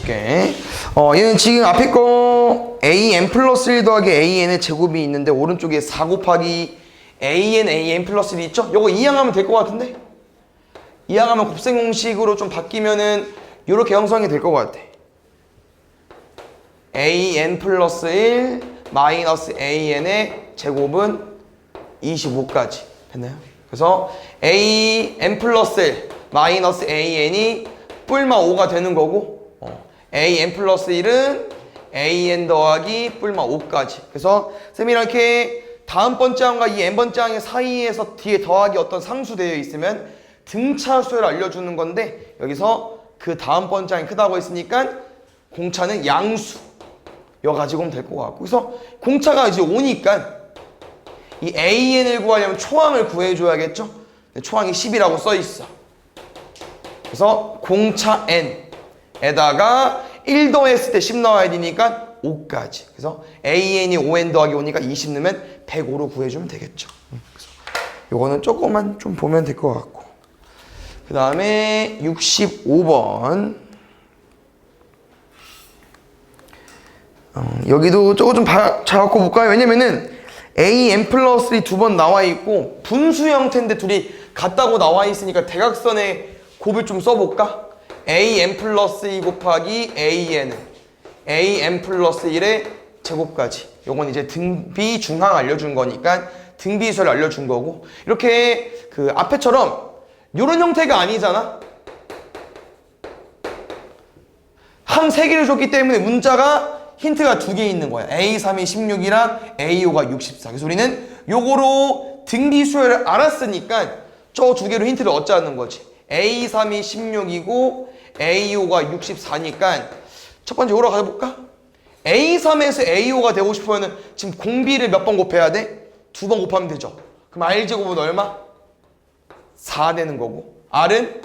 해줄게. 얘는 지금 앞에 거 an 플러스 1 더하기 an의 제곱이 있는데 오른쪽에 4 곱하기 an 플러스 1이 있죠? 요거 이항하면 될 것 같은데? 이항하면 곱셈 공식으로 좀 바뀌면은 요렇게 형성이 될 것 같아. an 플러스 1 마이너스 an의 제곱은 25까지 됐나요? 그래서 an 플러스 1 마이너스 an이 뿔마 5가 되는 거고 an 플러스 1은 an 더하기 뿔마 5까지. 그래서 쌤이 이렇게 다음 번째 항과 이 n번째 항의 사이에서 뒤에 더하기 어떤 상수되어 있으면 등차 수를 알려주는 건데 여기서 그 다음 번째 항이 크다고 했으니까 공차는 양수 여 가지고 될 것 같고, 그래서 공차가 이제 5니까 이 an을 구하려면 초항을 구해줘야겠죠? 초항이 10이라고 써있어. 그래서 공차 n에다가 1 더했을 때 10 넣어야 되니까 5까지. 그래서 an이 5n 더하기 5니까 20 넣으면 105로 구해주면 되겠죠. 그래서 요거는 조금만 좀 보면 될 것 같고, 그 다음에 65번 여기도 저거 좀 잘 갖고 볼까요? 왜냐면은 an 플러스 1이 2번 나와 있고 분수 형태인데 둘이 같다고 나와 있으니까 대각선의 곱을 좀 써볼까? an 플러스 2 곱하기 an은 an 플러스 1의 제곱까지. 요건 이제 등비 중항 알려준 거니까 등비수를 알려준 거고, 이렇게 그 앞에처럼 요런 형태가 아니잖아. 항 3개를 줬기 때문에 문자가 힌트가 2개 있는 거야. A3이 16이랑 A5가 64. 그래서 우리는 요거로 등비수열을 알았으니까 저 2개로 힌트를 얻자는 거지. A3이 16이고 A5가 64니까 첫 번째 요로 가볼까? A3에서 A5가 되고 싶으면 지금 공비를 몇 번 곱해야 돼? 2번 곱하면 되죠. 그럼 R제곱은 얼마? 4 되는 거고, R은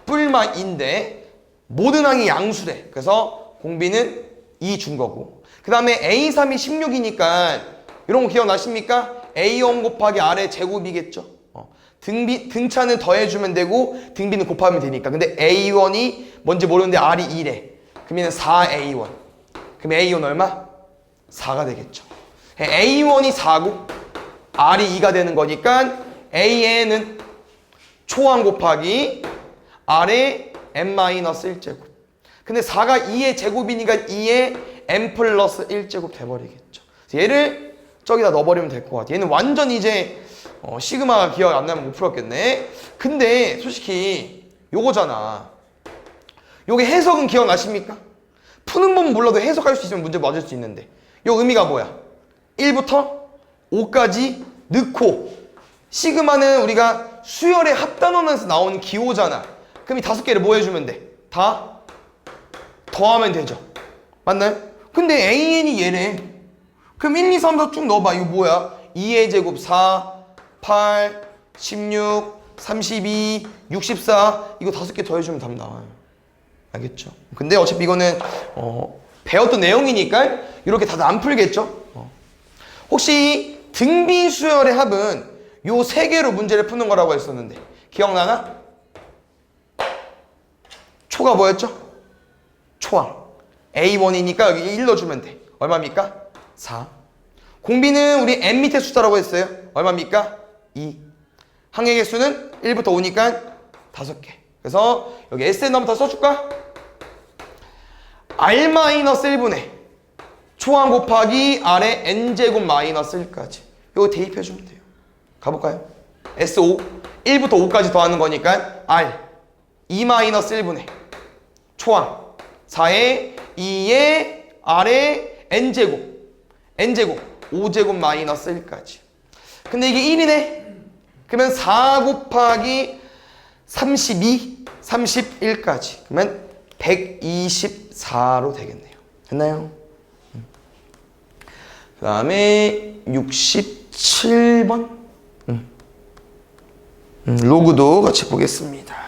뿔마인데 모든 항이 양수래. 그래서 공비는 2 준 거고, 그 다음에 A3이 16이니까 이런 거 기억나십니까? A1 곱하기 R의 제곱이겠죠. 등차는 더해주면 되고 등비는 곱하면 되니까. 근데 A1이 뭔지 모르는데 R이 2래. 그러면 4A1. 그럼 A1 얼마? 4가 되겠죠. A1이 4고 R이 2가 되는 거니까 AN은 초항 곱하기 R의 n-1제곱. 근데 4가 2의 제곱이니까 2의 n 플러스 1제곱 돼버리겠죠. 얘를 저기다 넣어버리면 될 것 같아. 얘는 완전 이제 시그마가 기억 안 나면 못 풀었겠네. 근데 솔직히 요거잖아. 요게 해석은 기억나십니까? 푸는 법은 몰라도 해석할 수 있으면 문제 맞을 수 있는데 요 의미가 뭐야? 1부터 5까지 넣고, 시그마는 우리가 수열의 합단원에서 나오는 기호잖아. 그럼 이 5개를 뭐 해주면 돼? 다 더하면 되죠. 맞나요? 근데 AN이 얘네. 그럼 1, 2, 3, 4 쭉 넣어봐. 이거 뭐야? 2의 제곱 4, 8, 16, 32, 64. 이거 5개 더해주면 답 나와요. 알겠죠? 근데 어차피 이거는 배웠던 내용이니까 이렇게 다들 안 풀겠죠? 혹시 등비 수열의 합은 요 3개로 문제를 푸는 거라고 했었는데 기억나나? 초가 뭐였죠? 초항. A1이니까 여기 1 넣어주면 돼. 얼마입니까? 4. 공비는 우리 n 밑에 숫자라고 했어요. 얼마입니까? 2. 항의 개수는 1부터 5니까 5개. 그래서 여기 SN 한번 더 써줄까? R-1분의 초항 곱하기 R의 n제곱 마이너스 1까지. 이거 대입해주면 돼요. 가볼까요? S5 1부터 5까지 더하는 거니까 R 2-1분의 초항 4의 2의 R의 n제곱 5제곱 마이너스 1까지. 근데 이게 1이네? 그러면 4 곱하기 32, 31까지. 그러면 124로 되겠네요. 됐나요? 그 다음에 67번 로그도 같이 보겠습니다.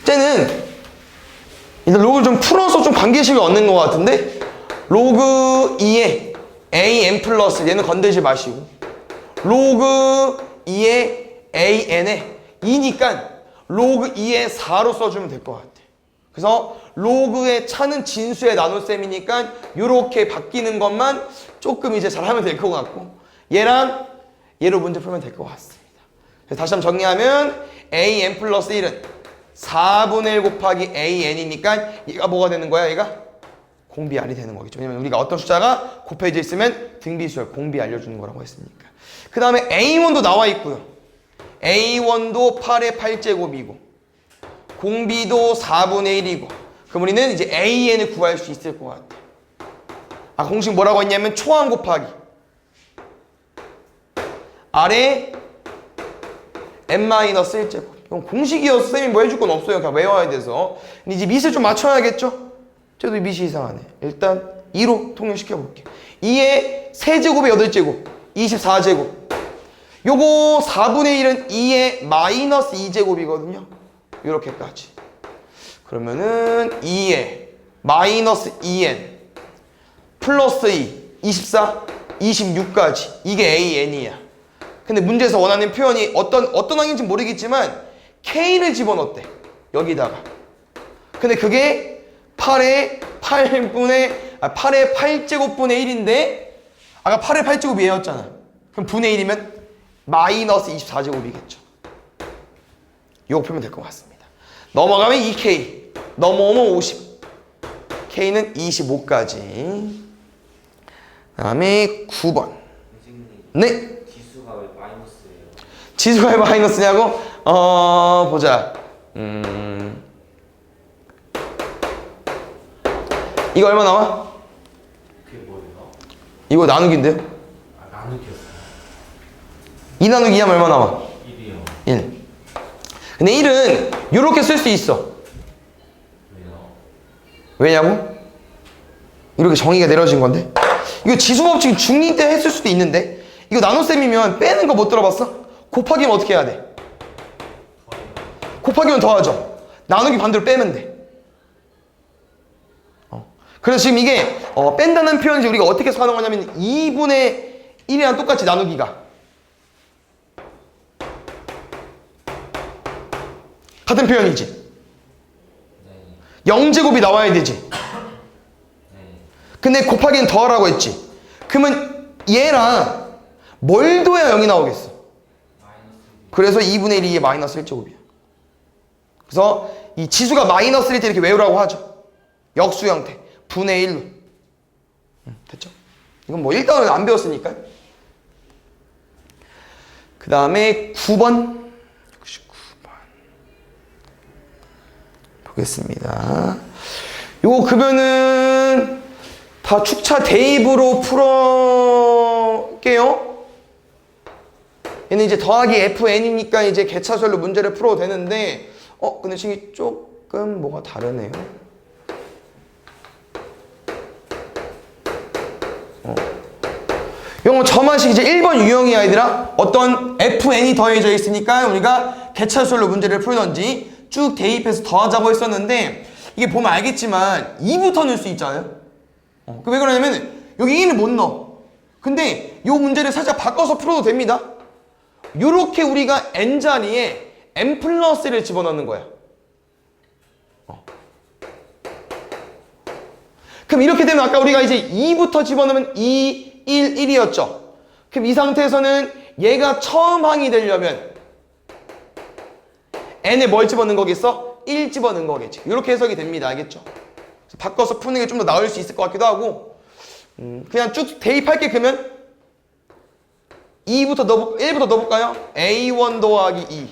이제는 일단 로그를 좀 풀어서 좀 관계식을 얻는 것 같은데, 로그 2의 an 플러스 얘는 건들지 마시고, 로그 2의 an에 2니까 로그 2의 4로 써주면 될 것 같아. 그래서 로그의 차는 진수의 나눗셈이니까 이렇게 바뀌는 것만 조금 이제 잘하면 될 것 같고 얘랑 얘로 문제 풀면 될 것 같습니다. 그래서 다시 한번 정리하면 an 플러스 1은 4분의 1 곱하기 an이니까 얘가 뭐가 되는 거야? 얘가 공비알이 되는 거겠죠. 왜냐면 우리가 어떤 숫자가 곱해져 있으면 등비수열 공비 알려주는 거라고 했으니까. 그 다음에 a1도 나와 있고요. a1도 8의 8제곱이고 공비도 4분의 1이고 그럼 우리는 이제 an을 구할 수 있을 것 같아. 아, 공식 뭐라고 했냐면 초항 곱하기 아래 n-1제곱. 이건 공식이어서 쌤이 뭐 해줄 건 없어요. 그냥 외워야 돼서. 근데 이제 밑을 좀 맞춰야겠죠? 쟤도 밑이 이상하네. 일단 2로 통일시켜 볼게. 2의 세제곱의 8제곱 24제곱. 요거 4분의 1은 2의 마이너스 2제곱이거든요. 요렇게까지. 그러면은 2의 마이너스 2n 플러스 2 24 26까지. 이게 an이야. 근데 문제에서 원하는 표현이 어떤 항인지 모르겠지만 k를 집어넣었대. 여기다가. 근데 그게 8의 8제곱분의 1인데 아까 8의 8제곱이 얘였잖아. 그럼 분의 1이면 마이너스 24제곱이겠죠. 이거 풀면 될 것 같습니다. 넘어가면 2k. 넘어오면 50. k는 25까지. 그 다음에 9번. 네. 지수가 왜 마이너스예요? 지수가 왜 마이너스냐고? 보자. 이거 얼마 나와? 그게 뭐예요? 이거 나누기인데요? 아, 나누기였어요. 2 나누기 2하면 얼마 나와? 1이요. 1. 근데 1은 이렇게 쓸 수 있어. 왜요? 왜냐고? 이렇게 정의가 내려진 건데? 이거 지수법칙 중2 때 했을 수도 있는데 이거 나눗셈이면 빼는 거 못 들어봤어? 곱하기면 어떻게 해야 돼? 곱하기면 더하죠. 나누기 반대로 빼면 돼. 그래서 지금 이게 뺀다는 표현이 우리가 어떻게 사는 거냐면 2분의 1이랑 똑같이 나누기가 같은 표현이지. 네. 0제곱이 나와야 되지. 네. 근데 곱하기는 더하라고 했지. 그러면 얘랑 뭘 둬야 0이 나오겠어? 그래서 2분의 1이 마이너스 1제곱이야. 그래서 이 지수가 마이너스 1일 때 이렇게 외우라고 하죠. 역수 형태. 분의 1로. 됐죠? 이건 뭐 일단은 안 배웠으니까. 그 다음에 9번. 69번. 보겠습니다. 요거 급여는 다 축차 대입으로 풀어게요. 얘는 이제 더하기 fn이니까 이제 개차수열로 문제를 풀어도 되는데 근데 지금 조금 뭐가 다르네요. 이건 저만식 이제 1번 유형이 아니라 어떤 fn이 더해져 있으니까 우리가 개차수열로 문제를 풀던지 쭉 대입해서 더하자고 했었는데 이게 보면 알겠지만 2부터 넣을 수 있잖아요. 왜 그러냐면 여기 1을 못 넣어. 근데 이 문제를 살짝 바꿔서 풀어도 됩니다. 요렇게 우리가 n자리에 n 플러스 1을 집어넣는 거야. 그럼 이렇게 되면 아까 우리가 이제 2부터 집어넣으면 2, 1, 1이었죠. 그럼 이 상태에서는 얘가 처음 항이 되려면 n에 뭘 집어넣는 거겠어? 1 집어넣는 거겠지. 이렇게 해석이 됩니다. 알겠죠? 바꿔서 푸는 게 좀 더 나을 수 있을 것 같기도 하고 그냥 쭉 대입할게. 그러면 1부터 넣어볼까요? A1 더하기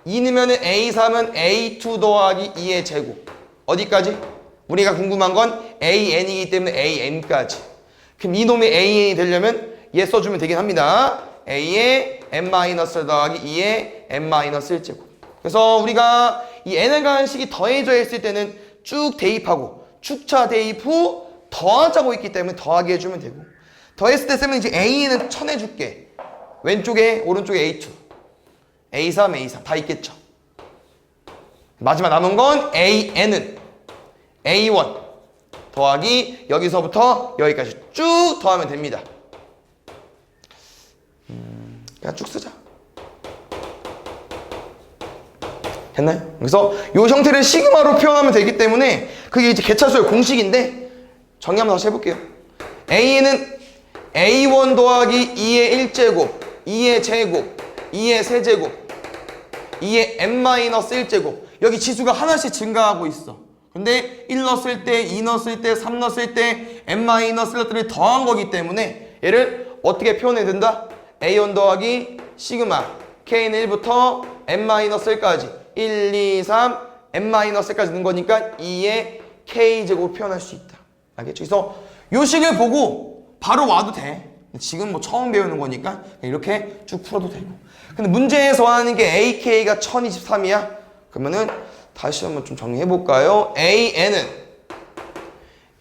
2 넣으면 A3은 A2 더하기 2의 제곱. 어디까지? 우리가 궁금한 건 AN이기 때문에 AN까지. 그럼 이놈이 AN이 되려면 얘 써주면 되긴 합니다. A의 n-1 더하기 2의 n-1제곱. 그래서 우리가 이 n에 관한 식이 더해져 있을 때는 쭉 대입하고 축차 대입 후 더하자고 있기 때문에 더하게 해주면 되고 더했을 때 쓰면 이제 A는 쳐내줄게. 왼쪽에 오른쪽에 A2 A3 A3 다 있겠죠. 마지막 남은 건 AN은 A1 더하기 여기서부터 여기까지 쭉 더하면 됩니다. 그냥 쭉 쓰자. 됐나요? 그래서 이 형태를 시그마로 표현하면 되기 때문에 그게 이제 개차수의 공식인데 정리 한번 다시 해볼게요. A는 A1 더하기 2의 1제곱, 2의 제곱, 2의 세제곱, 2의 n-1제곱. 여기 지수가 하나씩 증가하고 있어. 근데 1 넣었을 때, 2 넣었을 때, 3 넣었을 때 n-1을 더한 거기 때문에 얘를 어떻게 표현해야 된다? A1 더하기 시그마 K는 1부터 n-1까지 1, 2, 3 n-1까지 넣은 거니까 2의 K제곱 표현할 수 있다. 알겠죠? 그래서 요 식을 보고 바로 와도 돼. 지금 뭐 처음 배우는 거니까 이렇게 쭉 풀어도 되고. 근데 문제에서 하는 게 AK가 1023이야? 그러면은 다시 한번 좀 정리해 볼까요? AN은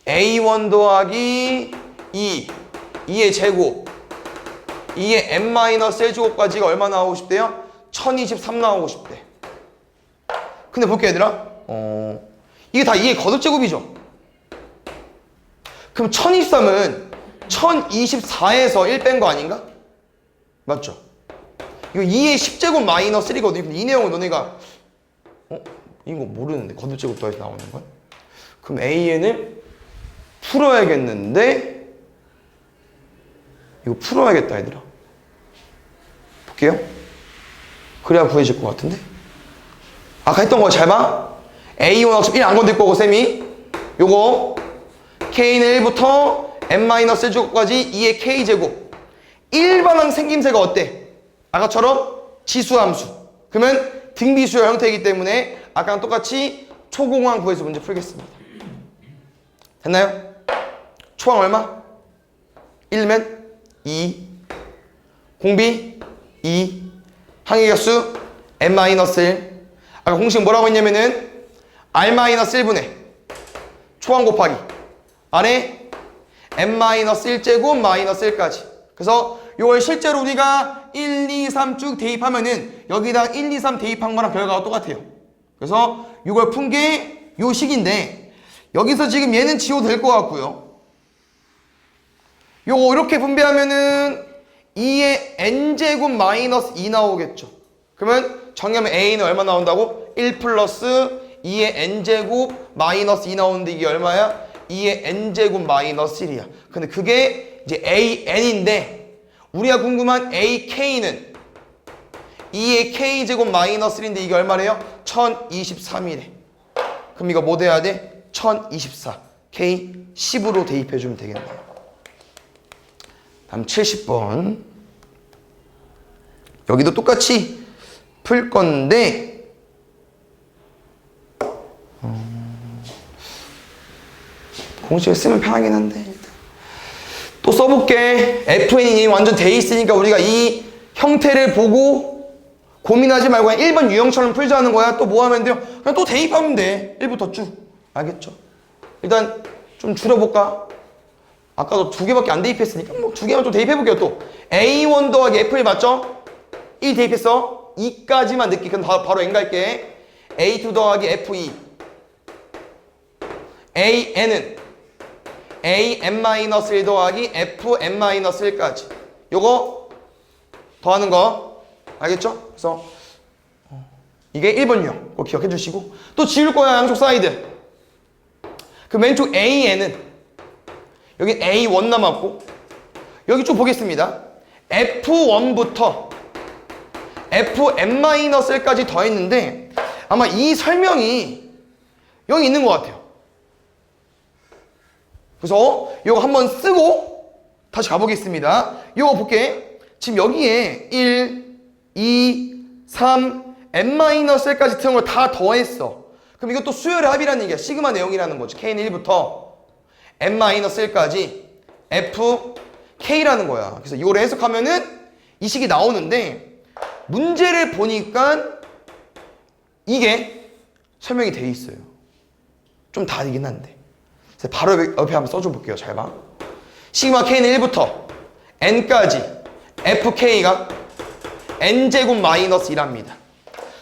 A1 더하기 2의 제곱, 2의 n-1제곱까지가 얼마 나오고 싶대요? 1023 나오고 싶대. 근데 볼게 얘들아. 이게 다 2의 거듭제곱이죠? 그럼 1023은 1024에서 1 뺀 거 아닌가? 맞죠? 이거 2의 10제곱 마이너스 1이거든요. 근데 이 내용은 너네가 이거 모르는데 거듭제곱 더해서 나오는 거야? 그럼 AN을 풀어야겠는데 이거 풀어야겠다 얘들아. 볼게요. 그래야 구해질 것 같은데? 아까 했던 거 잘 봐. A1 합쳐 1 안 건들 거고 쌤이 요거 K는 1부터 n-1제곱까지 2의 K제곱. 일반항 생김새가 어때? 아까처럼 지수함수. 그러면 등비수열 형태이기 때문에 아까랑 똑같이 초공항 구해서 문제 풀겠습니다. 됐나요? 초항 얼마? 1면 2, 공비 2, 항의격수 n-1. 아까 공식 뭐라고 했냐면은 r-1분의 초항 곱하기 안에 n-1제곱 마이너스 1까지. 그래서 이걸 실제로 우리가 1, 2, 3 쭉 대입하면은 여기다 1, 2, 3 대입한 거랑 결과가 똑같아요. 그래서 이걸 푼 게 요 식인데 여기서 지금 얘는 지워도 될 것 같고요. 요거 이렇게 분배하면은 2의 n제곱 마이너스 2 나오겠죠. 그러면 정리하면 a는 얼마 나온다고? 1 플러스 2의 n제곱 마이너스 2 나오는데 이게 얼마야? 2의 n제곱 마이너스 1이야. 근데 그게 이제 an인데 우리가 궁금한 ak는 2의 k제곱 마이너스 1인데 이게 얼마래요? 1023이래. 그럼 이거 뭐 돼야 돼? 1024 k 10으로 대입해주면 되겠네요. 다음 70번. 여기도 똑같이 풀 건데 공식을 쓰면 편하긴 한데 또 써볼게. FN이 완전 돼 있으니까 우리가 이 형태를 보고 고민하지 말고 그냥 1번 유형처럼 풀자는 거야. 또 뭐 하면 돼요? 그냥 또 대입하면 돼. 1부터 쭉. 알겠죠? 일단 좀 줄여볼까? 아까도 2개밖에 안 대입했으니까 뭐 2개만 좀 대입해볼게요. 또 A1 더하기 F1 맞죠? 1 대입했어. 2까지만 넣기. 그럼 바로 N 갈게. A2 더하기 F2 AN은 AN-1 더하기 FN-1까지. 요거 더하는 거 알겠죠? 그래서 이게 1번 유형. 그거 기억해 주시고 또 지울 거야. 양쪽 사이드. 그 왼쪽 AN은 여기 A1 남았고 여기 쭉 보겠습니다. F1부터 FN-1까지 더했는데 아마 이 설명이 여기 있는 것 같아요. 그래서 이거 한번 쓰고 다시 가보겠습니다. 이거 볼게. 지금 여기에 1, 2, 3, n-1까지 들어온 걸 다 더했어. 그럼 이것도 수열의 합이라는 얘기야. 시그마 내용이라는 거지. K는 1부터 n-1까지 f, K라는 거야. 그래서 이걸 해석하면은 이 식이 나오는데 문제를 보니까 이게 설명이 돼 있어요. 좀 다르긴 한데. 바로 옆에 한번 써줘 볼게요. 잘 봐. 시그마 K는 1부터 N까지 FK가 N제곱 마이너스 1합니다.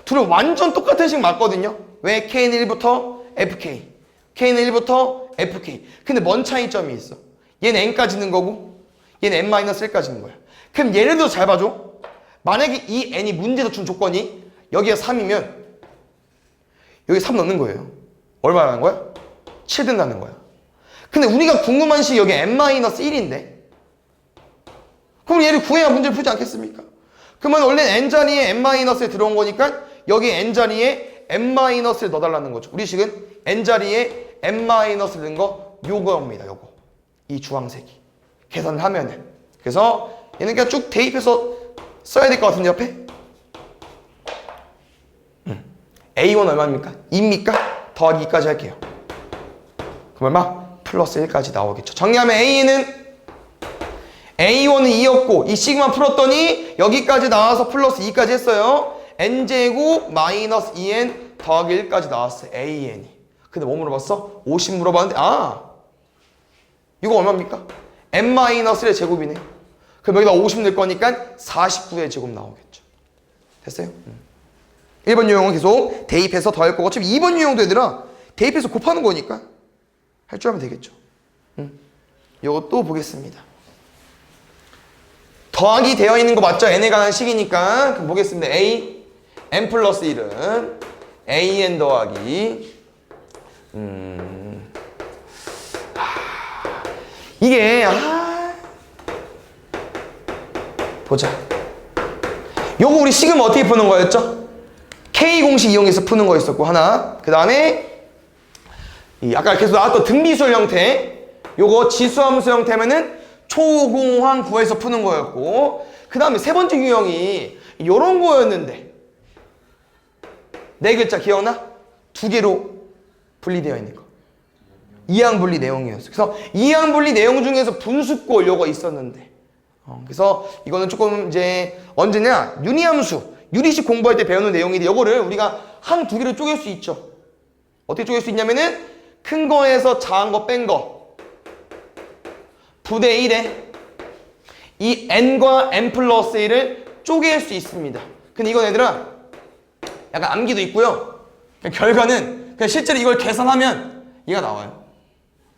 둘은 완전 똑같은 식 맞거든요. 왜? K는 1부터 FK K는 1부터 FK. 근데 뭔 차이점이 있어? 얘는 N까지 는 거고 얘는 N-1까지 는 거야. 그럼 얘네도 잘 봐줘. 만약에 이 N이 문제에서 준 조건이 여기가 3이면 여기 3 넣는 거예요. 얼마라는 거야? 7 된다는 거야. 근데 우리가 궁금한 식이 여기 n-1인데 그럼 얘를 구해야 문제를 풀지 않겠습니까? 그러면 원래 n자리에 n-에 들어온 거니까 여기 n자리에 n-를 넣어달라는 거죠. 우리 식은 n자리에 n-를 넣은 거 요거입니다. 요거. 이 주황색이. 계산을 하면은. 그래서 얘는 그냥 쭉 대입해서 써야 될 것 같은데 옆에. A1 얼마입니까? 2입니까? 더하기 2까지 할게요. 그럼 얼마? 플러스 1까지 나오겠죠. 정리하면 A1은 2였고 이 시그마 풀었더니 여기까지 나와서 플러스 2까지 했어요. n제곱 마이너스 2n 더하기 1까지 나왔어요. AN이. 근데 뭐 물어봤어? 50 물어봤는데 이거 얼마입니까? n-의 제곱이네. 그럼 여기다 50 넣을 거니까 49의 제곱 나오겠죠. 됐어요? 1번 유형은 계속 대입해서 더할 거고 어차피 2번 유형도 얘들아 대입해서 곱하는 거니까 할 줄 알면 되겠죠. 이것도 보겠습니다. 더하기 되어 있는 거 맞죠? n에 관한 식이니까 그럼 보겠습니다. a n 플러스 1은 an 더하기 이게 보자. 요거 우리 시그마 어떻게 푸는 거였죠? K 공식 이용해서 푸는 거 있었고 하나. 그 다음에 아까 계속 나왔던 등비수열 형태. 요거 지수함수 형태면은 초공항 구해서 푸는 거였고. 그 다음에 세 번째 유형이 요런 거였는데 네 글자 기억나? 두 개로 분리되어 있는 거. 이항분리 내용이었어요. 그래서 이항분리 내용 중에서 분수꼴 요거 있었는데 그래서 이거는 조금 이제 언제냐? 유리함수 유리식 공부할 때 배우는 내용인데 이거를 우리가 항 두 개로 쪼갤 수 있죠. 어떻게 쪼갤 수 있냐면은 큰 거에서 작은 거 뺀 거 부대 1에 이 n과 n 플러스 1을 쪼갤 수 있습니다. 근데 이건 얘들아 약간 암기도 있고요. 결과는 그냥 실제로 이걸 계산하면 얘가 나와요.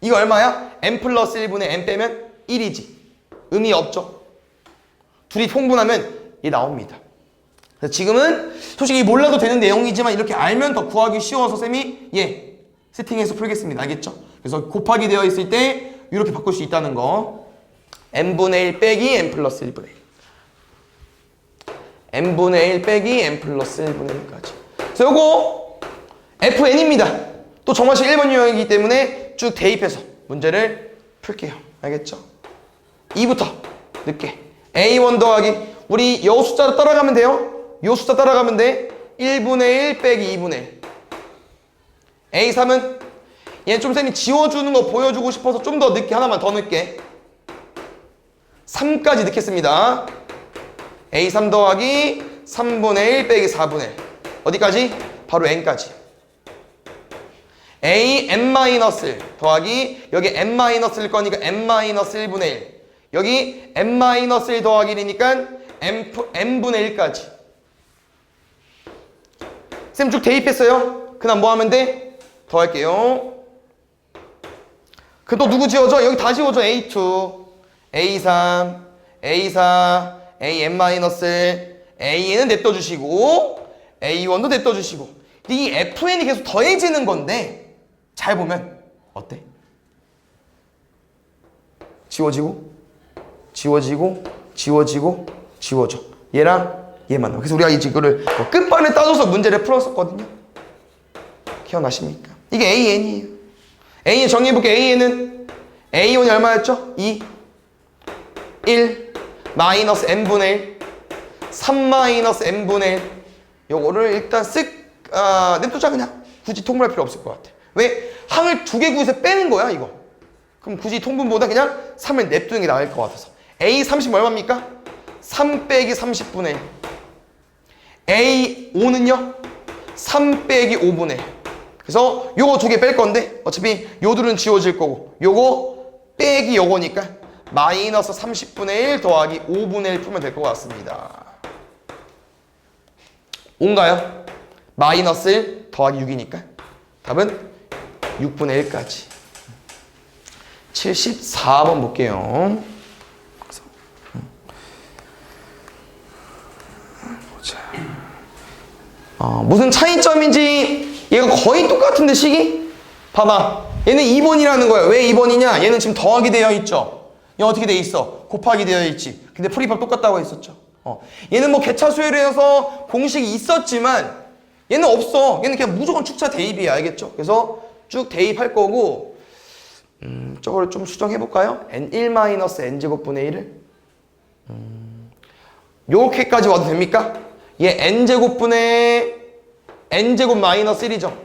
이거 얼마야? n 플러스 1분의 n 빼면 1이지. 의미 없죠. 둘이 통분하면 얘 나옵니다. 그래서 지금은 솔직히 몰라도 되는 내용이지만 이렇게 알면 더 구하기 쉬워서 쌤이 세팅해서 풀겠습니다. 알겠죠? 그래서 곱하기 되어 있을 때 이렇게 바꿀 수 있다는 거. n분의 1 빼기 n 플러스 1분의 1. n분의 1 빼기 n 플러스 1분의 1까지. 그래서 요거 fn입니다. 또 정화식 1번 유형이기 때문에 쭉 대입해서 문제를 풀게요. 알겠죠? 2부터 늦게 A1 더하기 우리 요 숫자로 따라가면 돼요. 요 숫자 따라가면 돼. 1분의 1 빼기 2분의 1. A3은 얘는 좀 쌤이 지워주는 거 보여주고 싶어서 좀 더 늦게 하나만 더 늦게 3까지 넣겠습니다. A3 더하기 3분의 1 빼기 4분의 1 어디까지? 바로 n까지. a n-1 더하기 여기 n-일 거니까 n-1분의 1 여기 n-1 더하기 1이니까 n분의 1까지. 쌤 쭉 대입했어요. 그다음 뭐 하면 돼? 더할게요. 그 또 누구 지워져? 여기 다 지워져. A2, A3, A4, AN-1 AN은 냅둬주시고 A1도 냅둬주시고 이 FN이 계속 더해지는 건데 잘 보면 어때? 지워지고 지워지고 지워지고 지워져. 얘랑 얘만 나와. 그래서 우리가 이거를 끝반에 따져서 문제를 풀었었거든요. 기억나십니까? 이게 AN이에요. AN 정리해볼게요. AN은 A1이 얼마였죠? 2 1 마이너스 n분의 1 3 마이너스 n분의 1 요거를 일단 냅두자. 그냥 굳이 통분할 필요 없을 것 같아. 왜? 항을 두 개 구해서 빼는 거야 이거. 그럼 굳이 통분보다 그냥 3을 냅두는 게 나을 것 같아서 A30 얼마입니까? 3 빼기 30분의 1 A5는요? 3 빼기 5분의 1 그래서 요거 두 개 뺄 건데 어차피 요 둘은 지워질 거고 요거 빼기 요거니까 마이너스 30분의 1 더하기 5분의 1 풀면 될 것 같습니다. 5인가요? 마이너스 1 더하기 6이니까 답은 6분의 1까지. 74번 볼게요. 보자. 무슨 차이점인지 얘가 거의 똑같은데 식이? 봐봐. 얘는 2번이라는 거야. 왜 2번이냐? 얘는 지금 더하기 되어 있죠. 얘 어떻게 돼 있어? 곱하기 되어 있지. 근데 풀이법 똑같다고 했었죠. 얘는 뭐 개차수열에 해서 공식이 있었지만 얘는 없어. 얘는 그냥 무조건 축차 대입이야. 알겠죠? 그래서 쭉 대입할 거고 저걸 좀 수정해볼까요? n1-n제곱분의 1을 요렇게까지 와도 됩니까? 얘 n제곱분의 n제곱 마이너스 1이죠.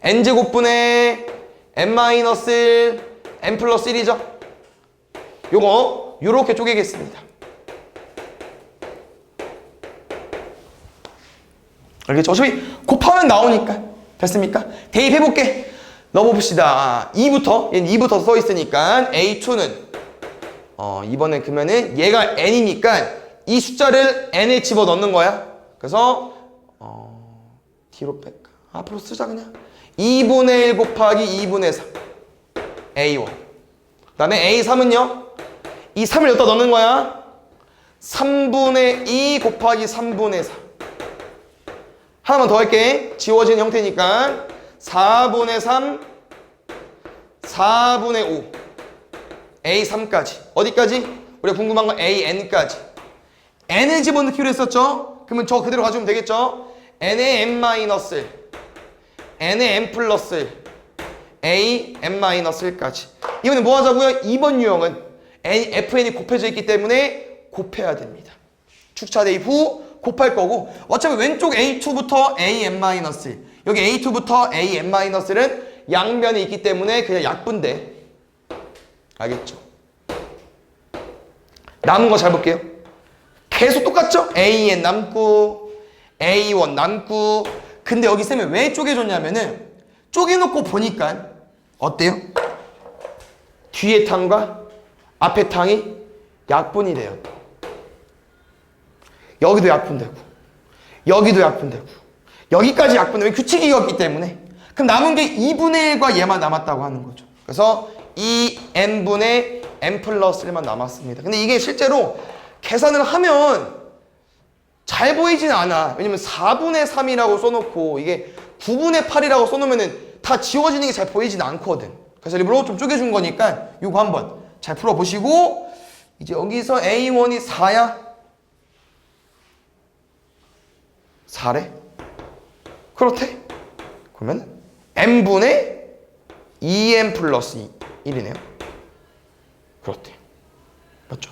n제곱분의 n 마이너스 1 n 플러스 1이죠. 요거 요렇게 쪼개겠습니다. 알겠죠? 어차피 곱하면 나오니까. 됐습니까? 대입해볼게. 넣어봅시다. 2부터 얘는 2부터 써있으니까 A2는 이번에 그러면은 얘가 n이니까 이 숫자를 n에 집어넣는 거야. 그래서 뒤로 뺄까? 앞으로 쓰자 그냥. 2분의 1 곱하기 2분의 3 A1. 그 다음에 A3은요 이 3을 여기다 넣는 거야. 3분의 2 곱하기 3분의 4 하나만 더 할게. 지워진 형태니까 4분의 3 4분의 5 A3까지. 어디까지? 우리가 궁금한 건 AN까지. N을 집어넣기로 했었죠? 그러면 저 그대로 가져오면 되겠죠? N의 N-1 N의 N 플러스 1 A N-1까지. 이번에 뭐 하자고요? 2번 유형은 FN이 곱해져 있기 때문에 곱해야 됩니다. 축차 대입 후 곱할 거고 어차피 왼쪽 A2부터 AN-1 여기 A2부터 AN-1는 양변에 있기 때문에 그냥 약분돼. 알겠죠? 남은 거 잘 볼게요. 계속 똑같죠? AN 남고 A1 남고. 근데 여기 쌤이 왜 쪼개줬냐면은 쪼개놓고 보니까 어때요? 뒤에 탕과 앞에 탕이 약분이 돼요. 여기도 약분되고 여기도 약분되고 여기까지 약분되면 규칙이 이었기 때문에 그럼 남은 게 2분의 1과 얘만 남았다고 하는 거죠. 그래서 2n분의 n 플러스 1만 남았습니다. 근데 이게 실제로 계산을 하면 잘 보이진 않아. 왜냐면 4분의 3이라고 써놓고 이게 9분의 8이라고 써놓으면 다 지워지는 게 잘 보이진 않거든. 그래서 일부러 좀 쪼개준 거니까 이거 한번 잘 풀어보시고 이제 여기서 A1이 4야? 4래? 그렇대? 그러면 n분의 2n 플러스 1이네요. 그렇대. 맞죠?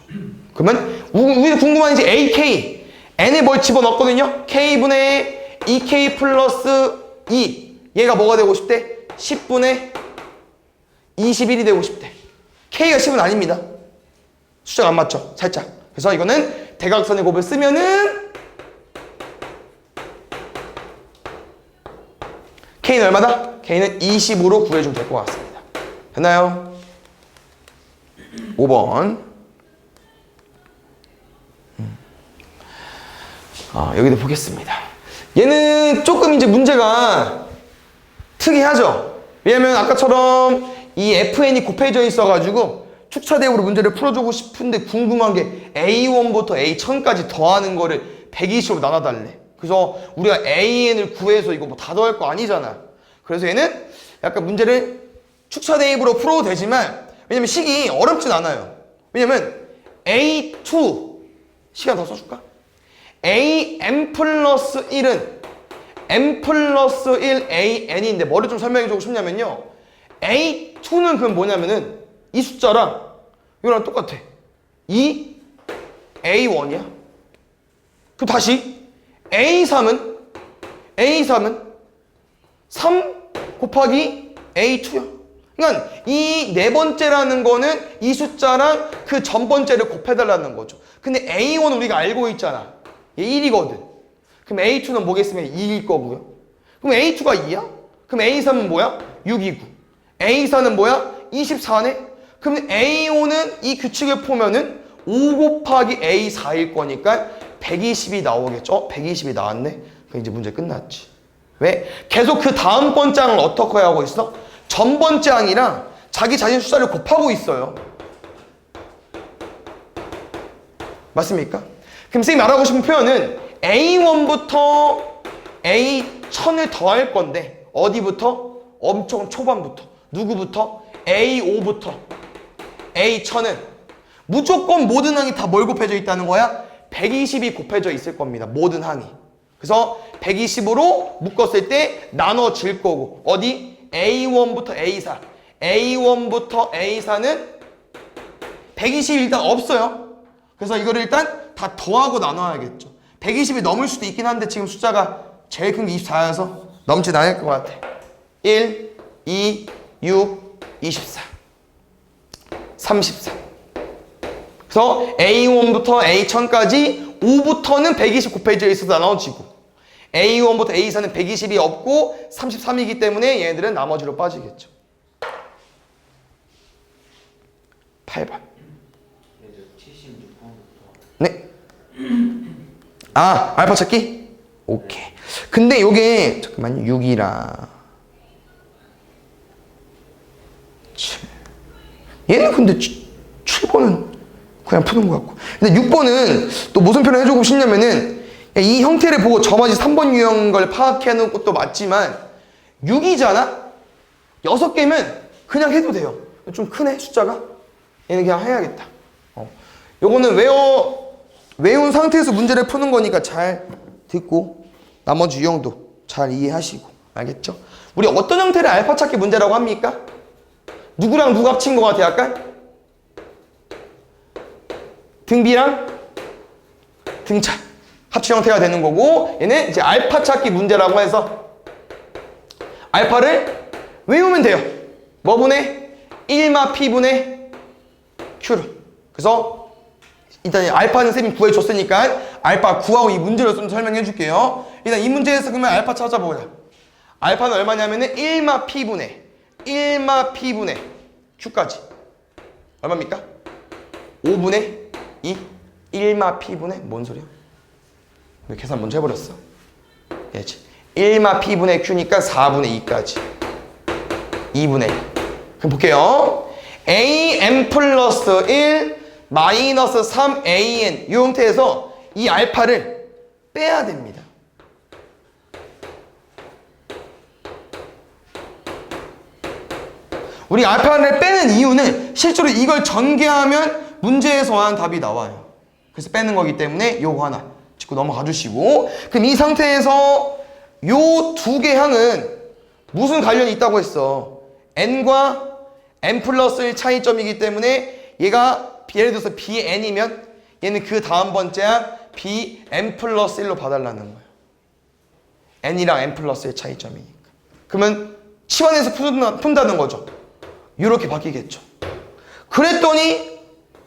그러면 우리 궁금한 이제 AK n에 뭘 집어넣었거든요. k분의 2k 플러스 2 얘가 뭐가 되고 싶대? 10분의 21이 되고 싶대. k가 10은 아닙니다. 숫자가 안 맞죠? 살짝. 그래서 이거는 대각선의 곱을 쓰면은 k는 얼마다? k는 20으로 구해주면 될 것 같습니다. 됐나요? 5번. 여기도 보겠습니다. 얘는 조금 이제 문제가 특이하죠? 왜냐면 아까처럼 이 FN이 곱해져 있어가지고 축차대입으로 문제를 풀어주고 싶은데 궁금한 게 A1부터 A1000까지 더하는 거를 120으로 나눠달래. 그래서 우리가 AN을 구해서 이거 뭐 다 더할 거 아니잖아. 그래서 얘는 약간 문제를 축차대입으로 풀어도 되지만 왜냐면 식이 어렵진 않아요. 왜냐면 A2 시간 더 써줄까? AN 플러스 1은 N 플러스 1 AN인데 뭐를 좀 설명해주고 싶냐면요. A2는 그럼 뭐냐면은 이 숫자랑 이거랑 똑같아. 이 A1이야. 그럼 다시 A3은 3 곱하기 A2야. 그러니까 이 네 번째라는 거는 이 숫자랑 그 전 번째를 곱해달라는 거죠. 근데 A1은 우리가 알고 있잖아. 얘 1이거든. 그럼 A2는 뭐겠으면 2일 거고요. 그럼 A2가 2야? 그럼 A3은 뭐야? 6이고. A4는 뭐야? 24네? 그럼 A5는 이 규칙을 보면은 5 곱하기 A4일 거니까 120이 나오겠죠? 120이 나왔네? 그럼 이제 문제 끝났지. 왜? 계속 그 다음 번째 항을 어떻게 하고 있어? 전 번째 항이랑 자기 자신 숫자를 곱하고 있어요. 맞습니까? 그럼 쌤이 말하고 싶은 표현은 A1부터 A 1000을 더할 건데 어디부터? 엄청 초반부터. 누구부터? A5부터. A 1000은 무조건 모든 항이 다 뭘 곱해져 있다는 거야? 120이 곱해져 있을 겁니다. 모든 항이. 그래서 120으로 묶었을 때 나눠질 거고 어디? A1부터 A4. A1부터 A4는 120이 일단 없어요. 그래서 이거를 일단 다 더하고 나눠야겠죠. 120이 넘을 수도 있긴 한데 지금 숫자가 제일 큰 게 24여서 넘진 않을 것 같아. 1, 2, 6, 24, 34. 그래서 A1부터 A1000까지 5부터는 120 곱해져 있어서 나눠지고 A1부터 A4는 120이 없고 33이기 때문에 얘네들은 나머지로 빠지겠죠. 8번. 그래서 76번부터. 네. 아, 알파 찾기? 오케이. 근데 요게 잠깐만요. 6이랑 7. 얘는 근데 7번은 그냥 푸는 것 같고. 근데 6번은 또 무슨 표현을 해주고 싶냐면은 이 형태를 보고 저 맞이 3번 유형 걸 파악해놓은 것도 맞지만 6이잖아? 6개면 그냥 해도 돼요. 좀 크네 숫자가? 얘는 그냥 해야겠다. 요거는 외운 상태에서 문제를 푸는 거니까 잘 듣고 나머지 유형도 잘 이해하시고 알겠죠? 우리 어떤 형태를 알파 찾기 문제라고 합니까? 누구랑 누가 합친 것 같아 약간? 등비랑 등차 합친 형태가 되는 거고 얘는 이제 알파 찾기 문제라고 해서 알파를 외우면 돼요. 뭐 분의 1마 P분의 Q로. 그래서 일단 알파는 쌤이 구해줬으니까 알파 구하고 이 문제를 좀 설명해 줄게요. 일단 이 문제에서 그러면 알파 찾아보자. 알파는 얼마냐면은 1마 P분의 Q까지 얼마입니까? 5분의 2 1마 P분의 뭔 소리야? 왜 계산 먼저 해버렸어? 그렇지. 1마 P분의 Q니까 4분의 2까지 2분의 1. 그럼 볼게요. AM 플러스 1 마이너스 3AN 이 형태에서 이 알파를 빼야 됩니다. 우리 알파를 빼는 이유는 실제로 이걸 전개하면 문제에서 한 답이 나와요. 그래서 빼는 거기 때문에 요거 하나 짚고 넘어가 주시고 그럼 이 상태에서 요 두 개 항은 무슨 관련이 있다고 했어? n과 n 플러스 1 차이점이기 때문에 얘가 예를 들어서 bn이면 얘는 그 다음 번째 항 bn 플러스 1로 봐달라는 거예요. n이랑 n 플러스 1 차이점이니까. 그러면 치환해서 푼다는 거죠. 이렇게 바뀌겠죠. 그랬더니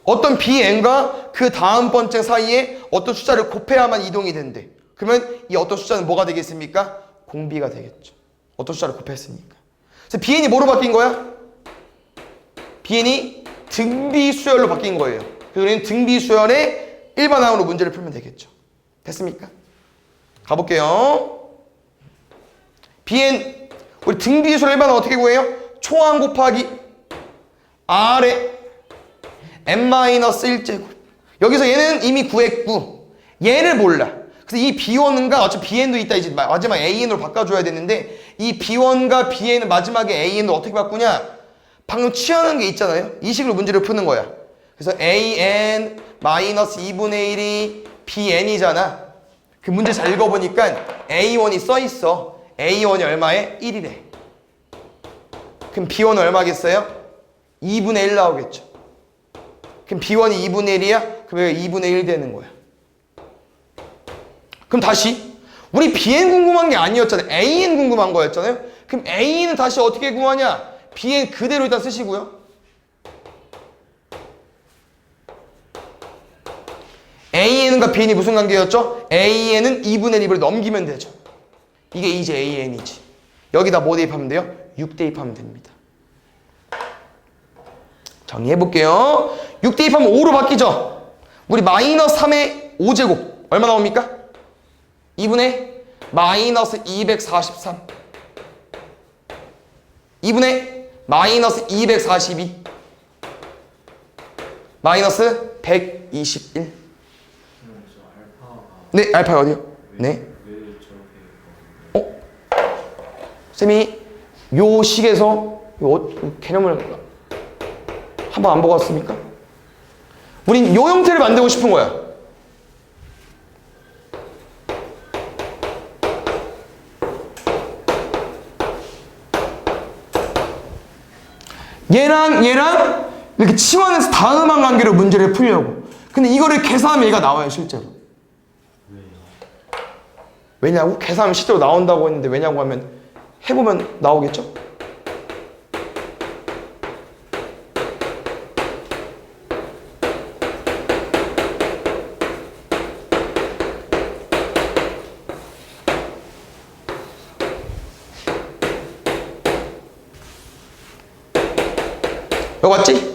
어떤 bn과 그 다음 번째 사이에 어떤 숫자를 곱해야만 이동이 된대. 그러면 이 어떤 숫자는 뭐가 되겠습니까? 공비가 되겠죠. 어떤 숫자를 곱했으니까. 그래서 bn이 뭐로 바뀐 거야? bn이 등비수열로 바뀐 거예요. 그래서 우리는 등비수열의 일반항으로 문제를 풀면 되겠죠. 됐습니까? 가볼게요. bn 우리 등비수열 일반항 어떻게 구해요? 초항 곱하기 r의 n-1제곱. 여기서 얘는 이미 구했고 얘를 몰라. 그래서 이 b1과 어차피 bn도 있다. 이제 마지막 an으로 바꿔줘야 되는데 이 b1과 bn은 마지막에 an으로 어떻게 바꾸냐? 방금 취하는 게 있잖아요. 이 식으로 문제를 푸는 거야. 그래서 an 마이너스 2분의 1이 bn이잖아. 그 문제 잘 읽어보니까 a1이 써있어. a1이 얼마에? 1이래. 그럼 b1은 얼마겠어요? 2분의 1 나오겠죠. 그럼 b1이 2분의 1이야? 그럼 2분의 1 되는 거야. 그럼 다시 우리 bn 궁금한 게 아니었잖아요. an 궁금한 거였잖아요. 그럼 an은 다시 어떻게 구하냐? bn 그대로 일단 쓰시고요. an과 bn이 무슨 관계였죠? an은 2분의 1을 넘기면 되죠. 이게 이제 an이지. 여기다 뭐 대입하면 돼요? 6 대입하면 됩니다. 정리해볼게요. 6 대입하면 5로 바뀌죠? 우리 마이너스 3의 5제곱 얼마 나옵니까? 2분의 마이너스 243 2분의 마이너스 242 마이너스 121. 네, 알파 어디요? 네. 왜 저렇게 쌤이 요 식에서 개념을 한번 안 보고 왔습니까? 우린 요 형태를 만들고 싶은 거야. 얘랑 이렇게 치환해서 다음한 관계로 문제를 풀려고. 근데 이거를 계산하면 얘가 나와요, 실제로. 왜냐고? 계산하면 실제로 나온다고 했는데 왜냐고 하면 해보면 나오겠죠? 여기 맞지?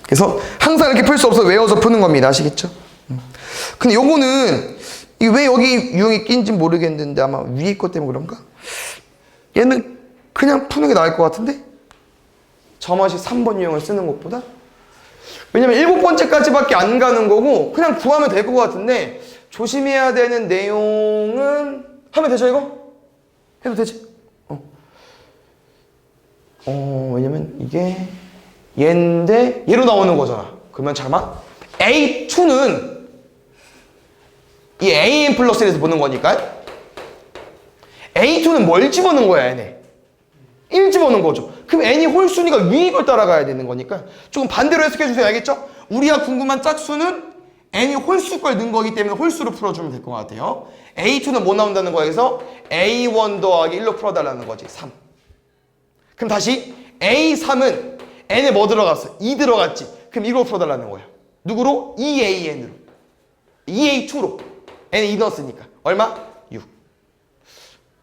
그래서 항상 이렇게 풀 수 없어 외워서 푸는 겁니다. 아시겠죠? 근데 요거는 왜 여기 유형이 낀지 모르겠는데 아마 위에 것 때문에 그런가? 얘는 그냥 푸는 게 나을 것 같은데? 점화식 3번 유형을 쓰는 것보다? 왜냐면 7번째까지밖에 안 가는 거고 그냥 구하면 될 것 같은데 조심해야 되는 내용은 하면 되죠 이거? 해도 되지? 왜냐면 이게 얘인데 얘로 나오는 거잖아. 그러면 잠깐만 A2는 이 AN 플러스 1에서 보는 거니까 A2는 뭘 집어넣은 거야 얘네? 1 집어넣은 거죠. 그럼 n이 홀수니까 위에 걸 따라가야 되는 거니까 조금 반대로 해석해 주세요. 알겠죠? 우리가 궁금한 짝수는 n이 홀수 걸 넣은 거기 때문에 홀수로 풀어주면 될 것 같아요. A2는 뭐 나온다는 거야? 그래서 A1 더하기 1로 풀어달라는 거지. 3. 그럼 다시 A3은 n에 뭐 들어갔어? 2 들어갔지. 그럼 이걸 풀어달라는 거야. 누구로? 2AN으로. 2A2로. n에 2 넣었으니까. 얼마? 6.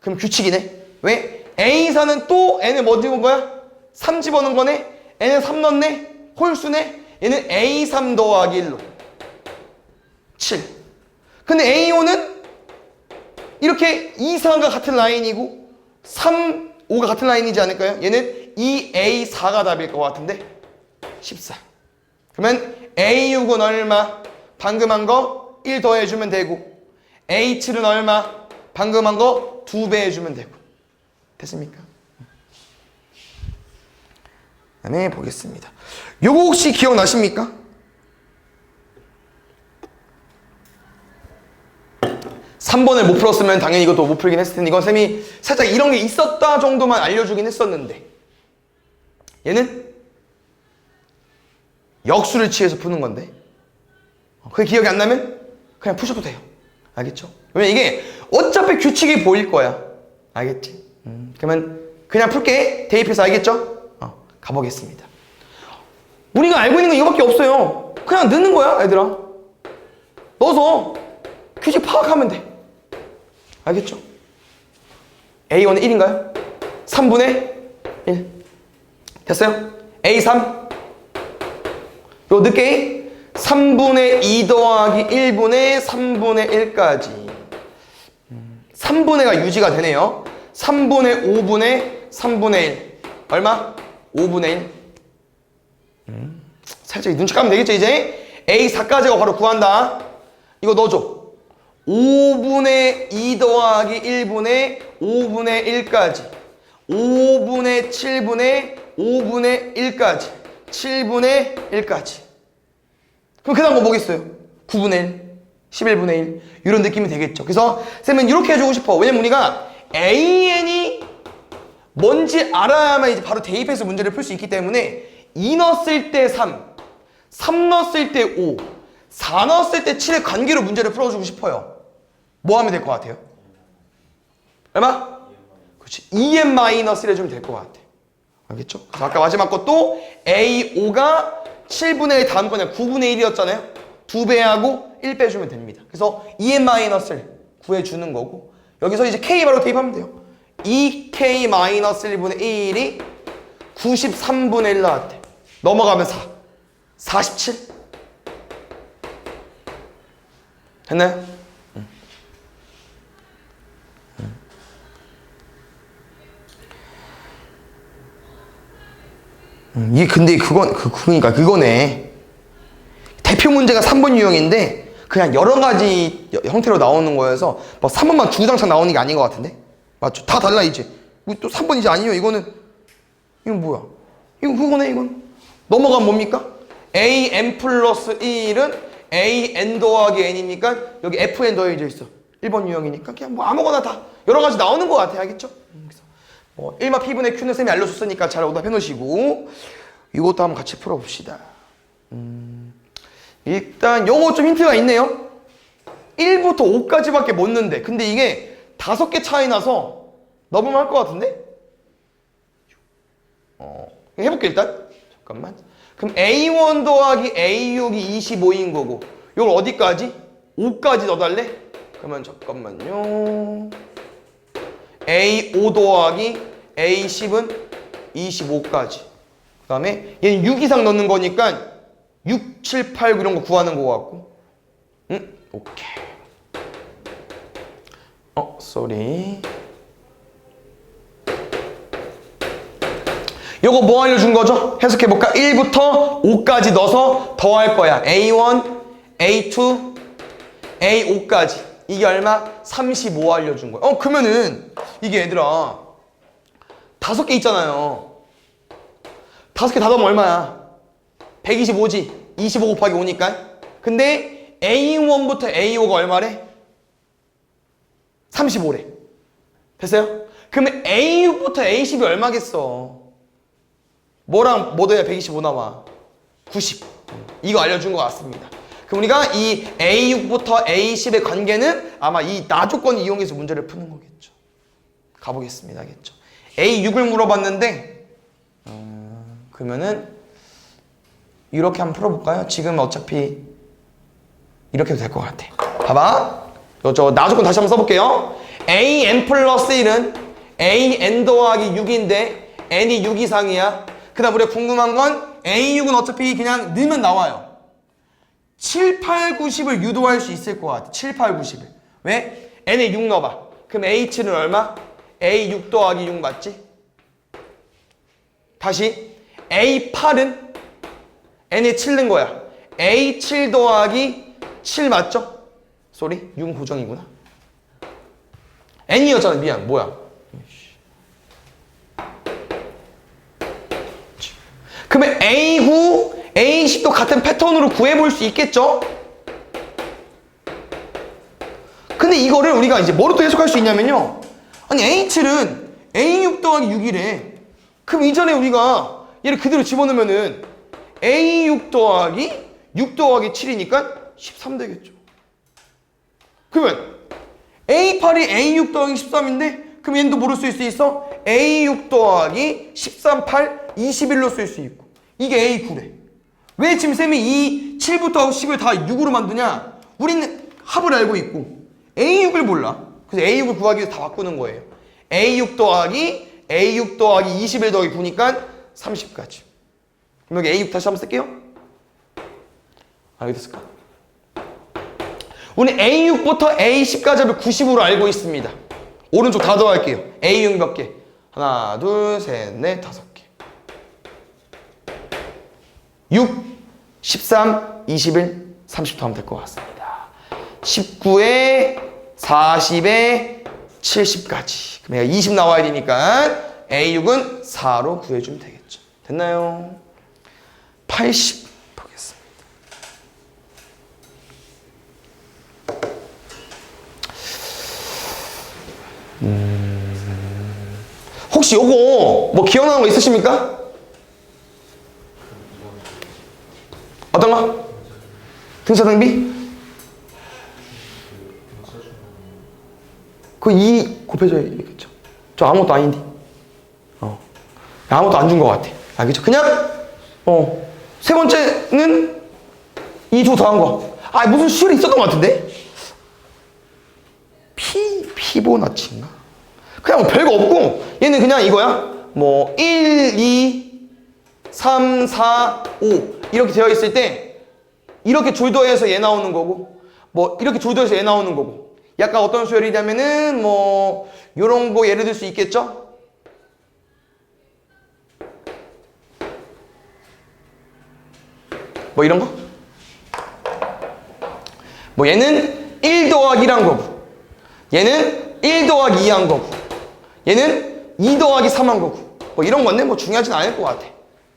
그럼 규칙이네. 왜? A4는 또 n에 뭐 집어넣은 거야? 3 집어넣은 거네? n에 3 넣었네? 홀수네? 얘는 A3 더하기 1로 7. 근데 A5는 이렇게 2, 4가 같은 라인이고 3, 5가 같은 라인이지 않을까요? 얘는 2A4가 답일 것 같은데 14. 그러면 A6은 얼마? 방금 한 거 1 더해주면 되고 A7은 얼마? 방금 한 거 2배 해주면 되고. 됐습니까? 다음에 보겠습니다. 요거 혹시 기억나십니까? 삼 번을 못 풀었으면 당연히 이것도 못 풀긴 했을 텐데 이건 쌤이 살짝 이런 게 있었다 정도만 알려주긴 했었는데 얘는 역수를 취해서 푸는 건데 그게 기억이 안 나면 그냥 푸셔도 돼요. 알겠죠? 왜냐면 이게 어차피 규칙이 보일 거야. 알겠지? 그러면 그냥 풀게. 대입해서 알겠죠? 가보겠습니다. 우리가 알고 있는 건 이거밖에 없어요. 그냥 넣는 거야 얘들아. 넣어서 규칙 파악하면 돼. 알겠죠? A1은 1인가요? 3분의 1 됐어요? A3 요 늦게 3분의 2 더하기 1분의 3분의 1까지 3분의가 유지가 되네요. 3분의 5분의 3분의 1 얼마? 5분의 1 살짝 눈치 까면 되겠죠 이제? A4까지가 바로 구한다. 이거 넣어줘. 5분의 2 더하기 1분의 5분의 1까지 5분의 7분의 5분의 1까지 7분의 1까지 그럼 그 다음 뭐 보겠어요? 9분의 1 11분의 1 이런 느낌이 되겠죠. 그래서 쌤은 이렇게 해주고 싶어. 왜냐면 우리가 AN이 뭔지 알아야만 이제 바로 대입해서 문제를 풀 수 있기 때문에 2 넣었을 때 3 3 넣었을 때 5 4 넣었을 때 7의 관계로 문제를 풀어주고 싶어요. 뭐 하면 될 것 같아요? 얼마? 그렇지. 2n-1 해주면 될 것 같아. 알겠죠? 그래서 아까 마지막 것도 A5가 7분의 1 다음 거냐 9분의 1이었잖아요. 2배하고 1 빼주면 됩니다. 그래서 2n-를 구해주는 거고 여기서 이제 K 바로 대입하면 돼요. 2K-1분의 1이 93분의 1 나왔대. 넘어가면 4 47 됐나요? 이게 근데 그러니까 그거네. 대표 문제가 3번 유형인데 그냥 여러 가지 형태로 나오는 거여서 뭐 3번만 주구장창 나오는 게 아닌 것 같은데? 맞죠? 다 달라 이제. 또 3번 이제 아니에요. 이건 뭐야? 이건 그거네 이건. 넘어가면 뭡니까? an 플러스 1은 an 더하기 n이니까 여기 fn 더해져 있어. 1번 유형이니까 그냥 뭐 아무거나 다 여러 가지 나오는 것 같아. 알겠죠? 그래서 뭐 1마 p분의 q는 쌤이 알려줬으니까 잘 오답해 놓으시고 이것도 한번 같이 풀어봅시다. 일단 요거 좀 힌트가 있네요. 1부터 5까지밖에 못 넣는데 근데 이게 5개 차이 나서 넣으면 할 것 같은데? 해볼게 일단. 잠깐만. 그럼 A1 더하기 A6이 25인 거고 이걸 어디까지? 5까지 넣어달래? 그러면 잠깐만요. A5 더하기 A10은 25까지. 그 다음에 얘는 6 이상 넣는 거니까 6, 7, 8, 9 이런 거 구하는 거 같고. 오케이. 쏘리. 요거 뭐 알려준 거죠? 해석해볼까? 1부터 5까지 넣어서 더할 거야. A1, A2, A5까지. 이게 얼마? 35 알려준 거야. 그러면은 이게 얘들아 5개 있잖아요. 5개 다 넣으면 얼마야? 125지. 25 곱하기 5니까. 근데 A1부터 A5가 얼마래? 35래. 됐어요? 그러면 A6부터 A10이 얼마겠어? 뭐랑 뭐 더해야 125 나와? 90. 이거 알려준 것 같습니다. 그럼 우리가 이 A6부터 A10의 관계는 아마 이 나조건 이용해서 문제를 푸는 거겠죠. 가보겠습니다. 알겠죠? A6을 물어봤는데 그러면은 이렇게 한번 풀어볼까요? 지금 어차피 이렇게 해도 될 것 같아. 봐봐. 저 나조건 다시 한번 써볼게요. an 플러스 1은 an 더하기 6인데 n이 6 이상이야. 그 다음 우리가 궁금한 건 A6은 어차피 그냥 넣으면 나와요. 7, 8, 90을 유도할 수 있을 것 같아. 7, 8, 90을. 왜? n에 6 넣어봐. 그럼 H는 얼마? A6 더하기 6 맞지? 다시 A8은 n에 7 넣은 거야. A7 더하기 7 맞죠? 쏘리? 6은 고정이구나. n이었잖아. 미안. 뭐야? 그러면 A9, A10도 같은 패턴으로 구해볼 수 있겠죠? 근데 이거를 우리가 이제 뭐로 또 해석할 수 있냐면요. 아니 A7은 A6 더하기 6이래. 그럼 이전에 우리가 얘를 그대로 집어넣으면은 A6 더하기 6 더하기 7이니까 13 되겠죠. 그러면 A8이 A6 더하기 13인데 그럼 얘는 또 뭐로 쓸 수 있어? A6 더하기 13, 8, 21로 쓸 수 있고 이게 A9래. 왜 지금 쌤이 이 7부터 10을 다 6으로 만드냐? 우리는 합을 알고 있고 A6을 몰라. 그래서 A6을 구하기 위해서 다 바꾸는 거예요. A6 더하기 A6 더하기 21 더하기 9니까 30까지. 그럼 여기 A6 다시 한번 쓸게요. 알겠을까? 우리 A6부터 A10까지 합을 90으로 알고 있습니다. 오른쪽 다 더할게요. A6 몇 개? 하나, 둘, 셋, 넷, 5개. 6, 13, 21, 30 더하면 될 것 같습니다. 19에 40에 70까지. 그럼 20 나와야 되니까 A6은 4로 구해주면 되겠죠. 됐나요? 80 보겠습니다. 혹시 요거 뭐 기억나는 거 있으십니까? 어떤 거? 등차 등비? 그 2 곱해줘야 되겠죠. 저 아무것도 아닌데. 아무것도 안 준 것 같아. 알겠죠? 그냥 세 번째는 2 두 더한 거. 무슨 수열이 있었던 것 같은데? 피보나치인가? 그냥 뭐 별거 없고 얘는 그냥 이거야. 뭐 1, 2, 3, 4, 5 이렇게 되어 있을 때 이렇게 줄더해서 얘 나오는 거고 뭐 이렇게 줄더해서 얘 나오는 거고 약간 어떤 수열이냐면은 뭐 요런 거 예를 들 수 있겠죠? 뭐 이런 거? 뭐 얘는 1 더하기 1한 거고 얘는 1 더하기 2 한 거고 얘는 2 더하기 3 한 거고 뭐 이런 건데 뭐 중요하진 않을 것 같아.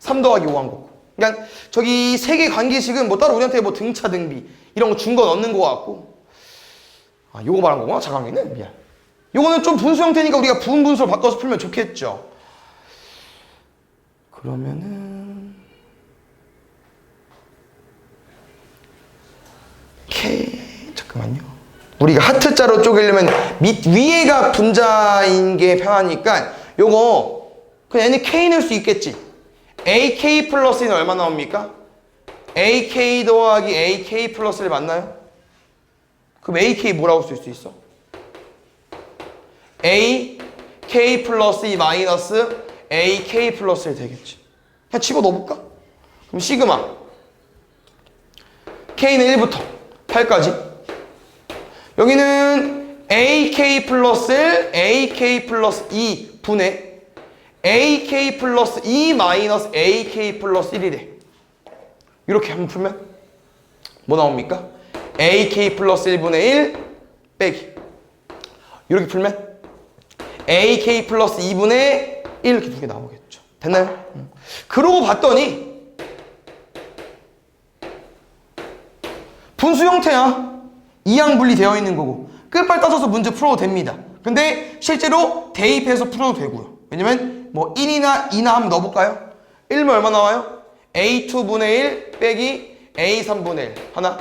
3 더하기 5 한 거고. 그러니까 저기 세 개 관계식은 뭐 따로 우리한테 뭐 등차 등비 이런 거 준 건 없는 것 같고 아 요거 말한 거구나 자강기는. 미안. 요거는 좀 분수 형태니까 우리가 부분 분수로 바꿔서 풀면 좋겠죠. 그러면은 K 잠깐만요. 우리가 하트자로 쪼개려면 밑 위에가 분자인 게 편하니까 요거 그냥 얘는 K 낼 수 있겠지. AK 플러스 1은 얼마 나옵니까? AK 더하기 AK 플러스 1 맞나요? 그럼 AK 뭐라고 쓸 수 있어? AK 플러스 2 마이너스 AK 플러스 1 되겠지. 그냥 집어넣어볼까? 그럼 시그마 K는 1부터 8까지 여기는 AK 플러스 1 AK 플러스 2 분의 AK 플러스 2 마이너스 AK 플러스 1이래. 이렇게 한번 풀면 뭐 나옵니까? AK 플러스 1분의 1 빼기 이렇게 풀면 AK 플러스 2분의 1 이렇게 두 개 나오겠죠. 됐나요? 그러고 봤더니 분수 형태야. 이항 분리되어 있는 거고 끝발 따져서 문제 풀어도 됩니다. 근데 실제로 대입해서 풀어도 되고요. 왜냐면 뭐 1이나 2나 한번 넣어볼까요? 1면 얼마 나와요? A2분의 1 빼기 A3분의 1 하나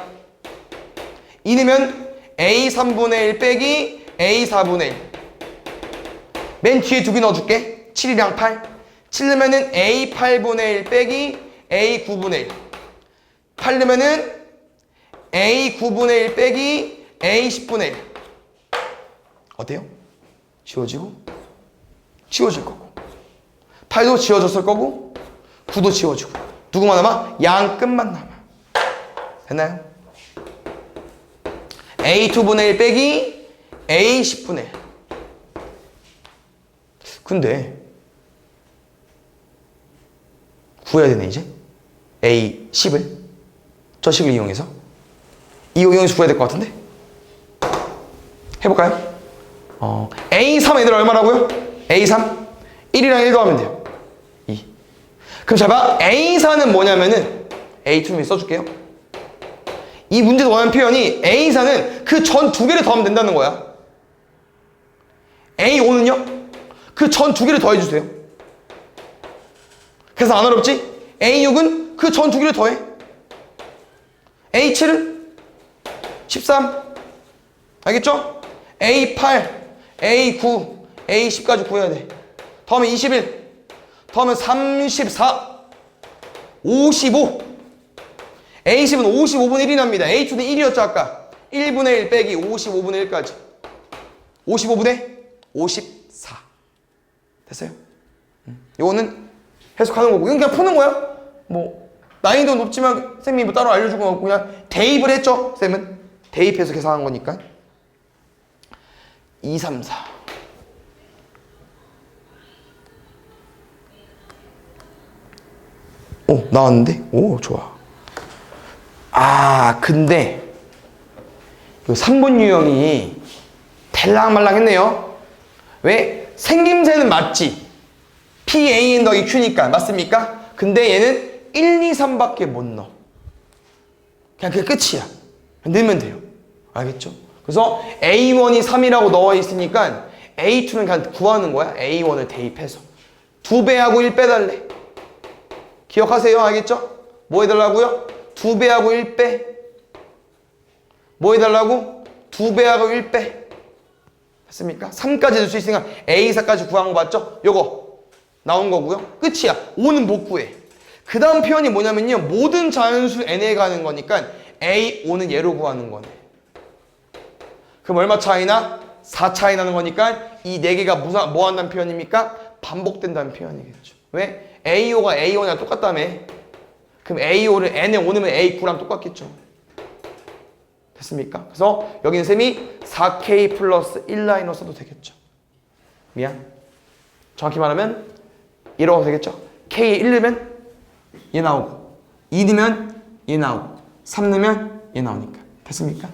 2 넣으면 A3분의 1 빼기 A4분의 1 맨 뒤에 두 개 넣어줄게. 7이랑 8 7 넣으면은 A8분의 1 빼기 A9분의 1 8 넣으면은 A9분의 1 빼기 A10분의 1 어때요? 지워지고 지워질 거고 8도 지워졌을 거고 9도 지워지고 누구만 남아? 양 끝만 남아. 됐나요? A2분의 1 빼기 A10분의 1 근데 구해야 되네 이제 A10을 저 식을 이용해서 이거 이용해서 구해야 될 것 같은데 해볼까요? A3 애들 얼마라고요? A3 1이랑 1 더하면 돼요 2 그럼 잘 봐 A4는 뭐냐면은 A2를 써줄게요. 이 문제에서 원하는 표현이 A4는 그 전 두 개를 더하면 된다는 거야. A5는요? 그 전 두 개를 더해주세요. 그래서 안 어렵지? A6은 그 전 두 개를 더해. A7은 13 알겠죠? A8, A9, A10까지 구해야 돼. 더하면 21 더하면 34 55 A10은 55분의 1이 납니다. A2는 1이었죠 아까 1분의 1 빼기 55분의 1까지 55분의 54 됐어요? 이거는 해석하는 거고 이건 그냥 푸는 거야. 뭐 난이도 높지만 쌤이 뭐 따로 알려준 건 없고 그냥 대입을 했죠. 쌤은 대입해서 계산한 거니까 2, 3, 4 오 나왔는데? 오 좋아. 아 근데 이 3번 유형이 될랑말랑 했네요. 왜? 생김새는 맞지. PAN 더하기 Q니까 맞습니까? 근데 얘는 1, 2, 3밖에 못 넣어. 그냥 그게 끝이야. 넣으면 돼요. 알겠죠? 그래서 A1이 3이라고 넣어 있으니까 A2는 그냥 구하는 거야. A1을 대입해서 2배하고 1 빼달래. 기억하세요. 알겠죠? 뭐 해달라고요? 2배하고 1빼. 뭐 해달라고? 2배하고 1빼. 됐습니까? 3까지 넣을 수 있으니까 A4까지 구한 거 맞죠? 요거 나온 거고요. 끝이야. 5는 못 구해. 그 다음 표현이 뭐냐면요. 모든 자연수 n에 가는 거니까 A5는 얘로 구하는 거네. 그럼 얼마 차이나? 4 차이 나는 거니까 이 4개가 뭐 한다는 표현입니까? 반복된다는 표현이겠죠. 왜? A5가 A1이랑 똑같다며. 그럼 A5를 n에 5 넣으면 A9랑 똑같겠죠. 됐습니까? 그래서 여기는 쌤이 4K 플러스 1라인으로 써도 되겠죠. 미안. 정확히 말하면 이러고 되겠죠. K에 1 넣으면 얘 나오고 2 넣으면 얘 나오고 3 넣으면 얘 나오니까 됐습니까?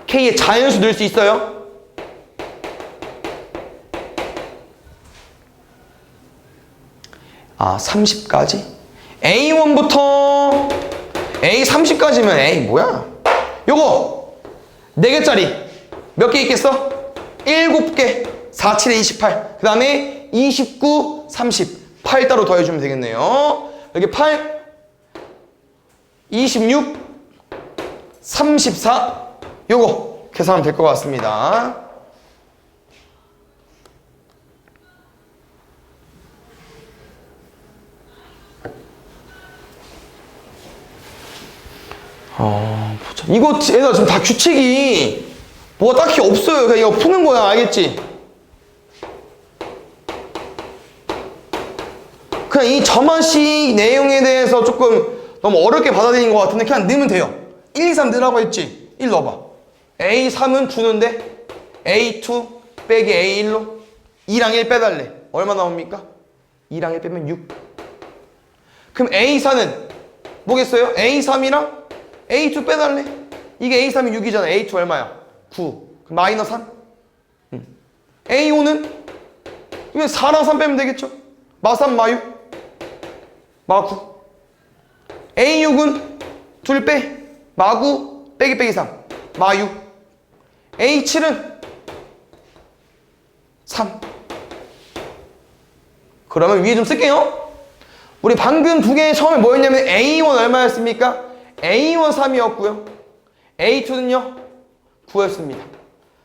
K의 자연수 넣을 수 있어요? 아, 30까지? A1부터 A30까지면 A 뭐야? 요거 4개짜리 몇 개 있겠어? 7개. 4, 7에 28. 그 다음에 29, 30. 8 따로 더해주면 되겠네요. 여기 8, 26, 34. 요거 계산하면 될 것 같습니다. 보자. 이거 얘들아 지금 다 규칙이 뭐가 딱히 없어요. 그냥 이거 푸는 거야. 알겠지? 그냥 이 저만식 내용에 대해서 조금 너무 어렵게 받아들인 것 같은데 그냥 넣으면 돼요. 1, 2, 3 넣으라고 했지? 1 넣어봐. A3은 주는데 A2 빼기 A1로 2랑 1 빼달래. 얼마 나옵니까? 2랑 1 빼면 6. 그럼 A4는 뭐겠어요? A3이랑 A2 빼달래. 이게 A3이 6이잖아. A2 얼마야? 9. 그럼 마이너스 3. A5는 이건 4랑 3 빼면 되겠죠? 마3 마6 마9. A6은 2 빼. 마9 빼기 빼기 3 마6. A7은 3. 그러면 위에 좀 쓸게요. 우리 방금 두 개 처음에 뭐였냐면 A1 얼마였습니까? A1 3이었고요. A2는요? 9였습니다.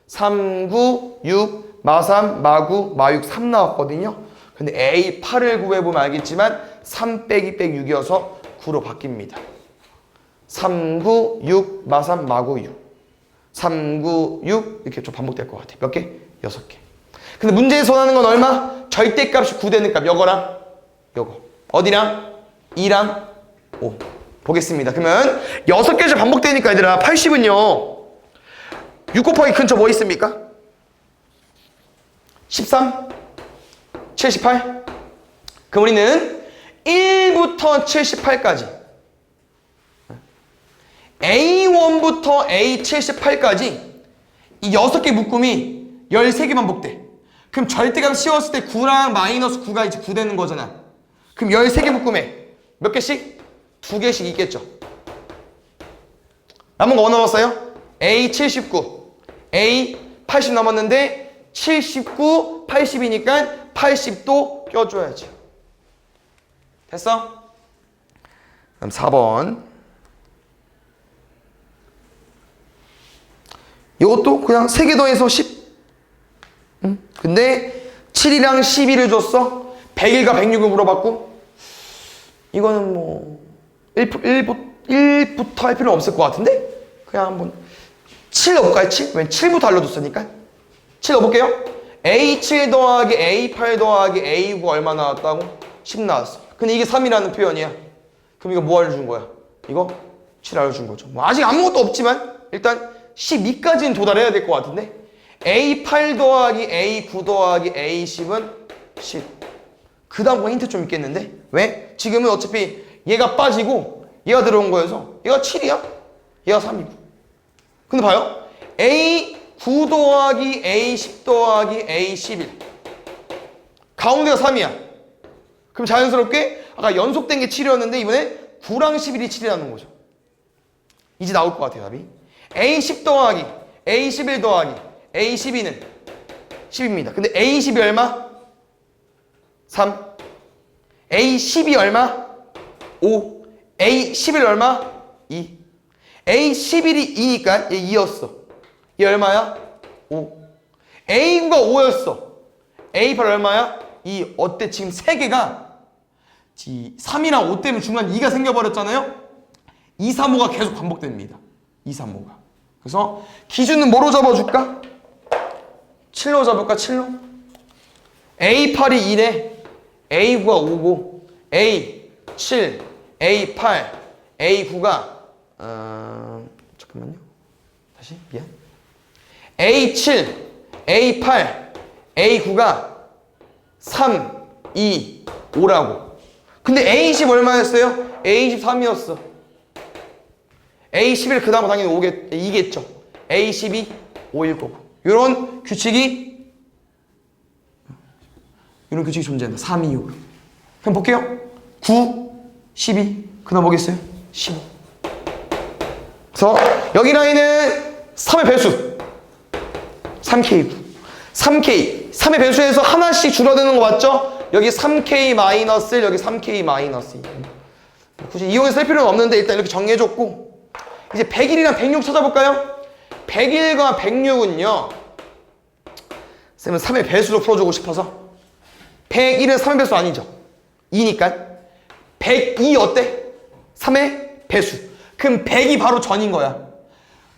3, 9, 6, 마3, 마9, 마6, 3 나왔거든요. 근데 A8을 구해보면 알겠지만 3 빼기 빼기 6이어서 9로 바뀝니다. 3, 9, 6, 마3, 마9, 6. 3, 9, 6 이렇게 좀 반복될 것 같아요. 몇 개? 6개. 근데 문제에서 원하는 건 얼마? 절대값이 9 되는 값. 요거랑 요거. 어디랑? 2랑 5. 보겠습니다. 그러면 6개씩 반복되니까 얘들아 80은요 6 곱하기 근처 뭐 있습니까? 13 78. 그럼 우리는 1부터 78까지 A1부터 A78까지 이 6개 묶음이 13개 반복돼. 그럼 절대값 씌웠을 때 9랑 마이너스 9가 이제 9 되는 거잖아. 그럼 13개 묶음에 몇 개씩? 2개씩 있겠죠. 남은 거 뭐 남았어요? A79, A80 남았는데 79, 80이니까 80도 껴줘야지. 됐어? 그럼 4번. 이것도 그냥 3개 더해서 10. 근데 7이랑 12를 줬어. 101과 106을 물어봤고 이거는 뭐 1부터 할 필요는 없을 것 같은데? 그냥 한번 7 넣어볼까요? 7? 왜냐면 7부터 알려줬으니까 7 넣어볼게요. A7 더하기 A8 더하기 A9 얼마 나왔다고? 10 나왔어. 근데 이게 3이라는 표현이야. 그럼 이거 뭐 알려준 거야? 이거 7 알려준 거죠. 뭐 아직 아무것도 없지만 일단 12까지는 도달해야 될 것 같은데 A8 더하기 A9 더하기 A10은 10. 그 다음 거 힌트 좀 있겠는데? 왜? 지금은 어차피 얘가 빠지고 얘가 들어온 거여서 얘가 7이야. 얘가 3이고. 근데 봐요. A9 더하기 A10 더하기 A11 가운데가 3이야. 그럼 자연스럽게 아까 연속된 게 7이었는데 이번에 9랑 11이 7이라는 거죠. 이제 나올 것 같아요. 답이. A10 더하기 A11 더하기 A12는 10입니다. 근데 A10이 얼마? 3. A10이 얼마? 5. A11 얼마? 2. A11이 2니까 얘 2였어. 얘 얼마야? 5. A9가 5였어. A8 얼마야? 2. 어때? 지금 3개가 3이랑 5 때문에 중간 2가 생겨버렸잖아요? 2, 3, 5가 계속 반복됩니다. 2, 3, 5가. 그래서 기준은 뭐로 잡아줄까? 7로 잡을까? 7로? A8이 2래. A9가 5고 A7, A8, A9가 잠깐만요. 다시 미안. A7, A8, A9가 3, 2, 5라고. 근데 A10 얼마였어요? A10 3이었어. A11 그 다음 당연히 2겠죠. A12 5일 거고. 이런 규칙이 존재한다. 3, 2, 5. 그럼 볼게요. 9, 12. 그 다음 뭐겠어요? 15. 그래서 여기 라인은 3의 배수. 3K고. 3K. 3의 배수에서 하나씩 줄어드는 거 맞죠? 여기 3K 마이너스 1, 여기 3K 마이너스 2. 굳이 이용해서 할 필요는 없는데 일단 이렇게 정리해줬고, 이제 101이랑 106 찾아볼까요? 101과 106은요, 쌤은 3의 배수로 풀어주고 싶어서 101은 3의 배수 아니죠? 2니까 102 어때? 3의 배수. 그럼 100이 바로 전인 거야.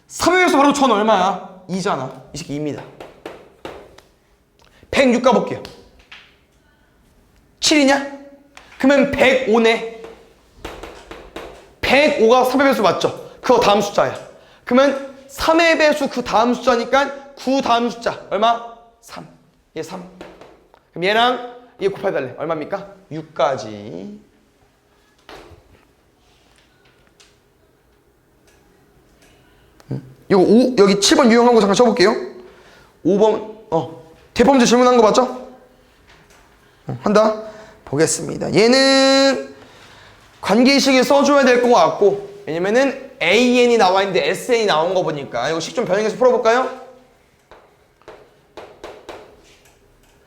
3의 배수 바로 전 얼마야? 2잖아. 이 새끼 2입니다. 106 가볼게요. 7이냐? 그러면 105네. 105가 3의 배수 맞죠? 그거 다음 숫자야. 그러면 3의 배수 그 다음 숫자니까 9 다음 숫자 얼마? 3. 얘 3. 그럼 얘랑 얘 곱해달래. 얼마입니까? 6까지. 이거 5, 여기 7번 유형한 거 잠깐 쳐볼게요. 5번 대범죄 질문한 거 맞죠? 한다. 보겠습니다. 얘는 관계식에 써줘야 될 것 같고, 왜냐면은 AN이 나와 있는데 SN이 나온 거 보니까 이거 식 좀 변형해서 풀어볼까요?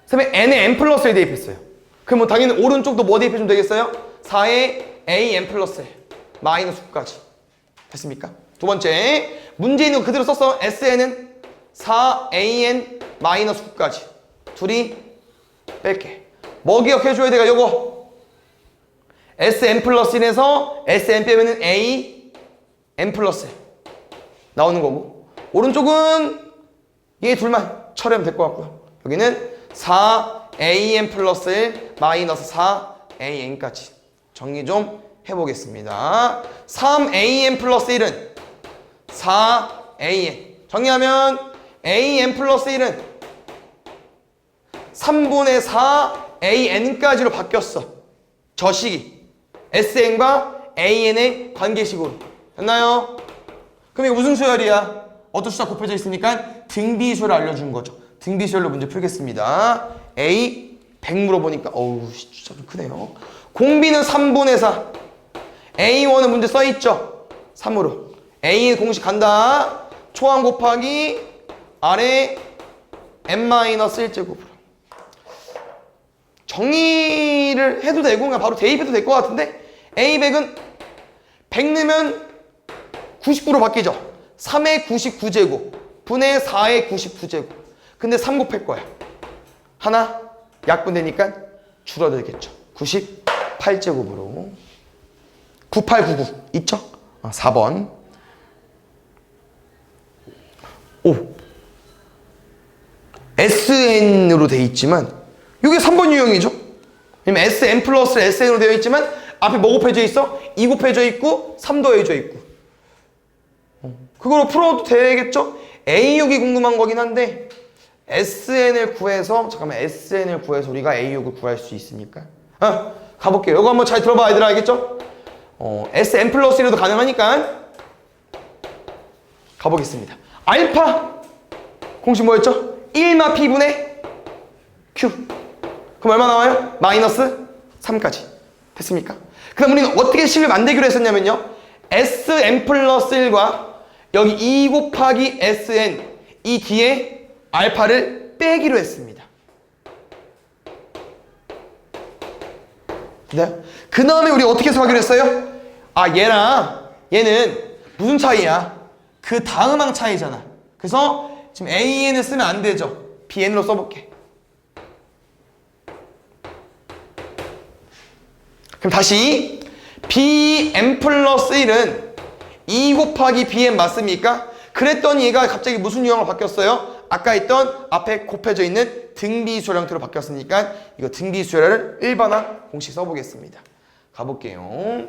그다음에 n에 n 플러스 1 대입했어요. 그럼 뭐 당연히 오른쪽도 뭐 대입해주면 되겠어요? 4에 an 플러스 1 마이너스 9까지. 됐습니까? 두 번째, 문제 있는 거 그대로 썼어. SN은 4an 마이너스 9까지. 둘이 뺄게. 뭐 기억해줘야 돼가 요거. SN 플러스 1에서 SN 빼면은 A N 플러스 1 나오는 거고, 오른쪽은 얘 둘만 처리하면 될 것 같고요. 여기는 4AN 플러스 1 마이너스 4AN까지 정리 좀 해보겠습니다. 3AN 플러스 1은 4AN 정리하면 AN 플러스 1은 3분의 4AN까지로 바뀌었어. 저 식이 SN과 AN의 관계식으로 됐나요? 그럼 이게 무슨 수열이야? 어떤 숫자 곱해져 있으니까 등비수열을 알려준 거죠. 등비수열로 문제 풀겠습니다. A 100 물어보니까 어우 진짜 좀 크네요. 공비는 3분의 4. A1은 문제 써있죠? 3으로 A의 공식 간다. 초항 곱하기 아래 n-1제곱으로 정리를 해도 되고 그냥 바로 대입해도 될 것 같은데, A100은 100 넣으면 99로 바뀌죠. 3의 99제곱 분의 4의 99제곱. 근데 3 곱할 거야. 하나 약분되니까 줄어들겠죠. 98제곱으로 9899 있죠? 4번. 오, SN으로 되어 있지만 이게 3번 유형이죠. 왜냐면 SN 플러스 SN으로 되어 있지만 앞에 뭐 곱해져 있어? 2 곱해져 있고 3 더해져 있고. 그걸로 풀어도 되겠죠? A6이 궁금한 거긴 한데 SN을 구해서 우리가 A6을 구할 수 있습니까? 가볼게요. 이거 한번 잘 들어봐 얘들아. 알겠죠? SN 플러스 1에도 가능하니까 가보겠습니다. 알파 공식 뭐였죠? 1마 P분의 Q. 그럼 얼마 나와요? 마이너스 3까지. 됐습니까? 그 다음 우리는 어떻게 식을 만들기로 했었냐면요, SN 플러스 1과 여기 2 곱하기 SN 이 뒤에 알파를 빼기로 했습니다. 네? 그 다음에 우리 어떻게 해석하기로 했어요? 얘랑 얘는 무슨 차이야? 그 다음 항 차이잖아. 그래서 지금 AN을 쓰면 안 되죠. BN으로 써볼게. 그럼 다시 BN 플러스 1은 2 곱하기 BN 맞습니까? 그랬더니 얘가 갑자기 무슨 유형으로 바뀌었어요? 아까 했던 앞에 곱해져 있는 등비수열 형태로 바뀌었으니까 이거 등비수열을 일반화 공식 써보겠습니다. 가볼게요.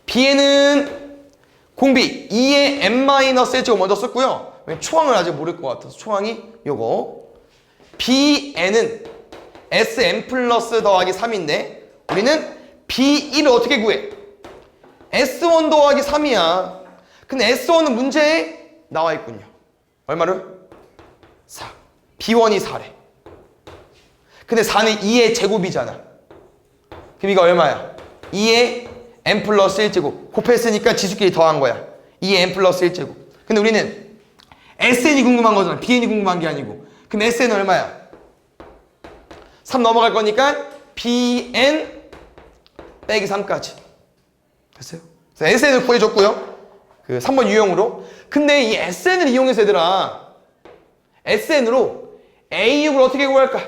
BN은 공비 2의 n-1제곱 먼저 썼고요. 초항을 아직 모를 것 같아서 초항이 요거. BN은 SN 플러스 더하기 3인데 우리는 B1을 어떻게 구해? S1 더하기 3이야. 근데 S1은 문제에 나와 있군요. 얼마를? 4. B1이 4래. 근데 4는 2의 제곱이잖아. 그럼 이거 얼마야? 2의 n 플러스 1제곱. 곱했으니까 지수끼리 더한 거야. 2의 n 플러스 1제곱. 근데 우리는 SN이 궁금한 거잖아. BN이 궁금한 게 아니고. 그럼 SN은 얼마야? 3 넘어갈 거니까 BN 빼기 3까지. 됐어요? 그래서 SN을 구해줬고요. 그 3번 유형으로. 근데 이 SN을 이용해서 얘들아, SN으로 A6을 어떻게 구할까?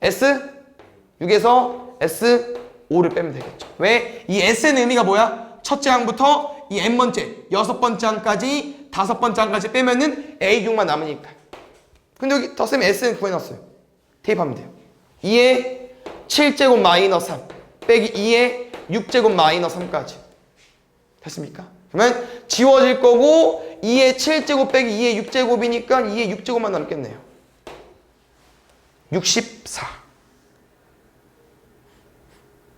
S6에서 S5를 빼면 되겠죠. 왜? 이 SN의 의미가 뭐야? 첫째 항부터 이 n번째, 여섯 번째 항까지, 다섯 번째 항까지 빼면은 A6만 남으니까. 근데 여기 덧셈 SN 구해놨어요. 대입하면 돼요. 2의 7제곱 마이너스 3 빼기 2의 6제곱 마이너스 3까지. 됐습니까? 그러면 지워질 거고 2의 7제곱 빼기 2의 6제곱이니까 2의 6제곱만 남겠네요. 64.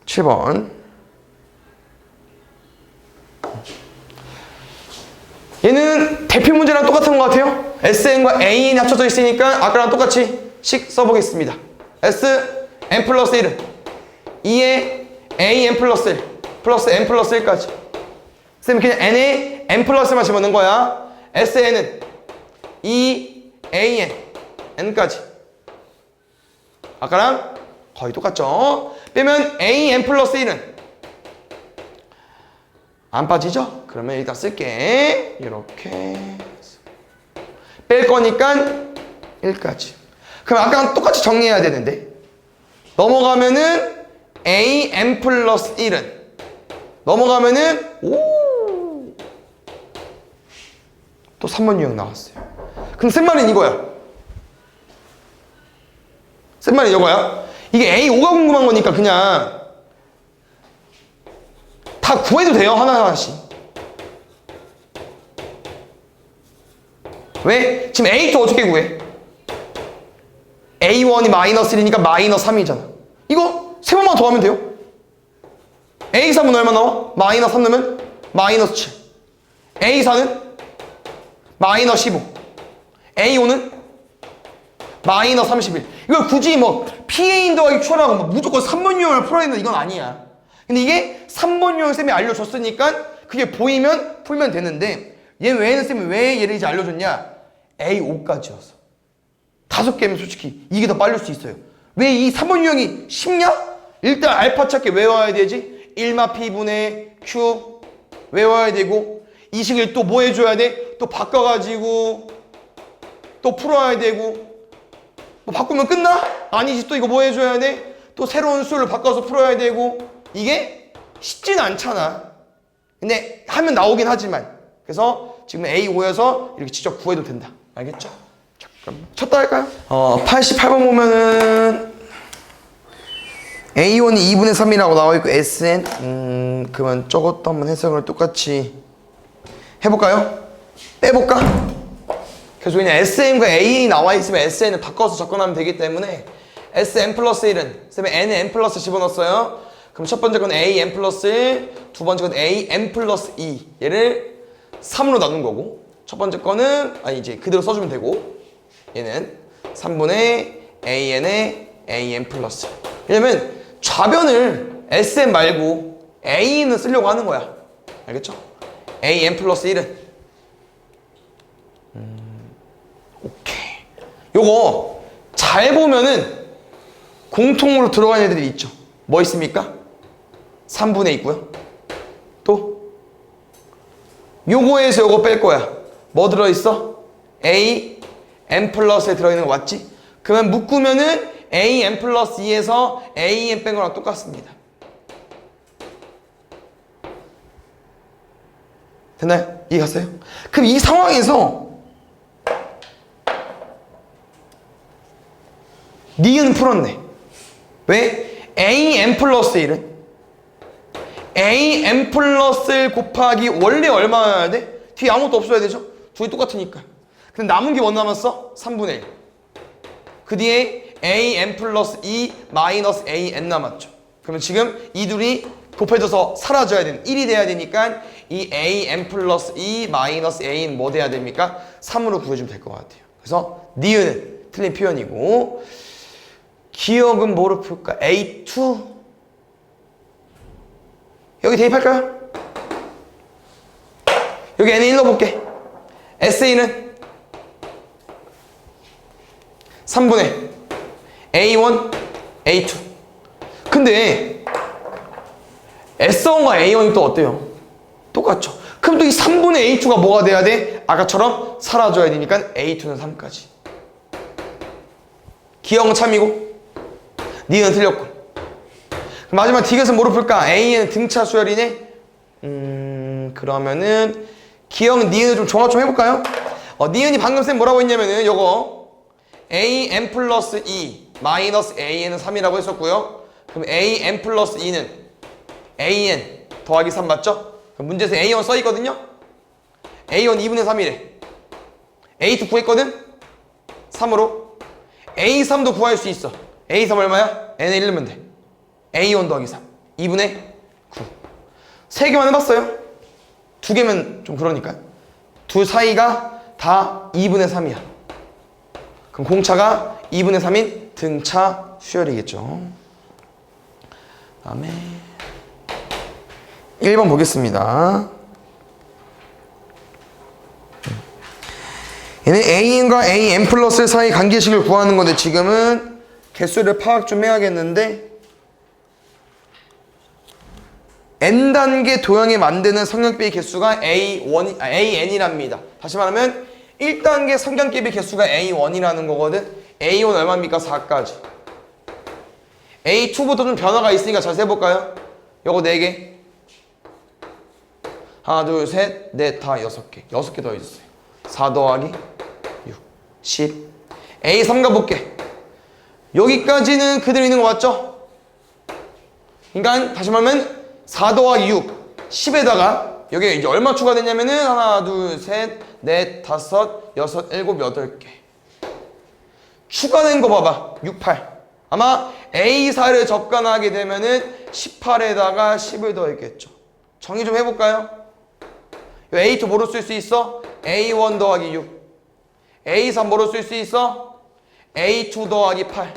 7번. 얘는 대표 문제랑 똑같은 것 같아요. SN과 AN이 합쳐져 있으니까 아까랑 똑같이 식 써보겠습니다. SN 플러스 1은 2의 AN 플러스 1 플러스 N 플러스 1까지. 쌤 그냥 N에 N 플러스만 집어넣은 거야. SN은 2 AN N까지. 아까랑 거의 똑같죠. 빼면 AN 플러스 1은 안 빠지죠? 그러면 일단 쓸게. 이렇게 뺄 거니까 1까지. 그럼 아까랑 똑같이 정리해야 되는데 넘어가면은 AN 플러스 1은 넘어가면은 또 3번 유형 나왔어요. 그럼 쓴 말은 이거야. 쓴 말은 이거야. 이게 A5가 궁금한 거니까 그냥 다 구해도 돼요. 하나하나씩. 왜? 지금 A2 어떻게 구해? A1이 마이너스 1이니까 마이너스 3이잖아. 이거 세 번만 더 하면 돼요. A3은 얼마 나와? 마이너스 3 넣으면 마이너스 7. A4는 마이너스 15. A5는 마이너스 31. 이걸 굳이 뭐 PA인 더하기 Q라고 뭐 무조건 3번 유형을 풀어야 된다 이건 아니야. 근데 이게 3번 유형 쌤이 알려줬으니까 그게 보이면 풀면 되는데 얘 외에는 쌤이 왜 얘를 이제 알려줬냐? A5까지였어. 5개면 솔직히 이게 더 빨릴 수 있어요. 왜 이 3번 유형이 쉽냐? 일단 알파 찾기 외워야 되지. 1마 P분의 Q 외워야 되고 이 식을 또 뭐 해줘야 돼? 또 바꿔가지고 또 풀어야 되고 뭐 바꾸면 끝나? 아니지. 또 이거 뭐 해줘야 돼? 또 새로운 수를 바꿔서 풀어야 되고 이게 쉽진 않잖아. 근데 하면 나오긴 하지만 그래서 지금 A5여서 이렇게 직접 구해도 된다. 알겠죠? 잠깐만 쳤다 할까요? 88번 보면은 A1이 2분의 3이라고 나와있고 SN 그러면 저것도 한번 해석을 똑같이 해볼까요? 빼볼까? 그래서 그냥 SN과 AN이 나와있으면 SN을 바꿔서 접근하면 되기 때문에 SN 플러스 1은 쌤이 N에 N 플러스 집어넣었어요. 그럼 첫 번째 건 AN 플러스 1, 두 번째 건 AN 플러스 2 얘를 3으로 나눈 거고 첫 번째 거는 이제 그대로 써주면 되고 얘는 3분의 AN에 AN 플러스. 왜냐면 좌변을 SN 말고 AN은 쓰려고 하는 거야. 알겠죠? AN 플러스 1은 오케이. 요거 잘 보면은 공통으로 들어간 애들이 있죠. 뭐 있습니까? 3분의 있고요. 또 요거에서 요거 뺄 거야. 뭐 들어있어? A n 플러스에 들어있는 거 맞지? 그러면 묶으면은 A n 플러스 2에서 A n 뺀 거랑 똑같습니다. 됐나요? 이해 갔어요? 그럼 이 상황에서 니은 풀었네. 왜? A n 플러스 1은 A n 플러스 1 곱하기 원래 얼마여야 돼? 뒤에 아무것도 없어야 되죠? 둘이 똑같으니까. 근데 남은 게 뭐 남았어? 3분의 1. 그 뒤에 A n 플러스 2 마이너스 A n 남았죠. 그러면 지금 이 둘이 곱해져서 사라져야 되는 1이 돼야 되니까 이 an 플러스 2 마이너스 a는 뭐 돼야 됩니까? 3으로 구해주면 될 것 같아요. 그래서 니은은 틀린 표현이고 기억은 뭐로 풀까? A2 여기 대입할까요? 여기 n에 1 넣어볼게. SA는 3분의 A1, A2. 근데 S1과 A1이 또 어때요? 똑같죠. 그럼 또 이 3분의 A2가 뭐가 돼야 돼? 아까처럼 사라져야 되니까 A2는 3까지. 기억은 참이고 니은 틀렸고. 마지막 D것은 뭐로 풀까? A는 등차 수열이네. 그러면은 기억 니은을 좀 종합 좀 해볼까요? 니은이 방금 쌤 뭐라고 했냐면은 요거 an 플러스 2 마이너스 an은 3이라고 했었고요. 그럼 an 플러스 2는 an 더하기 3 맞죠? 그럼 문제에서 a1 써있거든요. a1 2분의 3이래. a2 구했거든? 3으로 a3도 구할 수 있어. a3 얼마야? n에 1 넣으면 돼. a1 더하기 3 2분의 9. 3개만 해봤어요. 2개면 좀 그러니까 둘 사이가 다 2분의 3이야. 그럼 공차가 2분의 3인 등차 수열이겠죠. 다음에 1번 보겠습니다. 얘는 an과 an 플러스 사이 관계식을 구하는 건데 지금은 개수를 파악 좀 해야겠는데 n단계 도형에 만드는 성형개비 개수가 an이랍니다. 다시 말하면 1단계 성형개비 개수가 a1이라는 거거든. a1 얼마입니까? 4까지. a2부터 좀 변화가 있으니까 잘 세볼까요? 요거 4개. 하나, 둘, 셋, 넷, 다 6개. 6개 더해줬어요. 4 더하기 6, 10. a3 가볼게. 여기까지는 그대로 있는 거 맞죠? 그러니까 다시 말하면 4 더하기 6, 10에다가 여기 이제 얼마 추가됐냐면은 하나, 둘, 셋, 넷, 다섯, 여섯, 일곱, 8개. 추가된 거 봐봐. 6, 8. 아마 A4를 접근하게 되면은 18에다가 10을 더했겠죠. 정의 좀 해볼까요? A2 뭐로 쓸 수 있어? A1 더하기 6. A3 뭐로 쓸 수 있어? A2 더하기 8.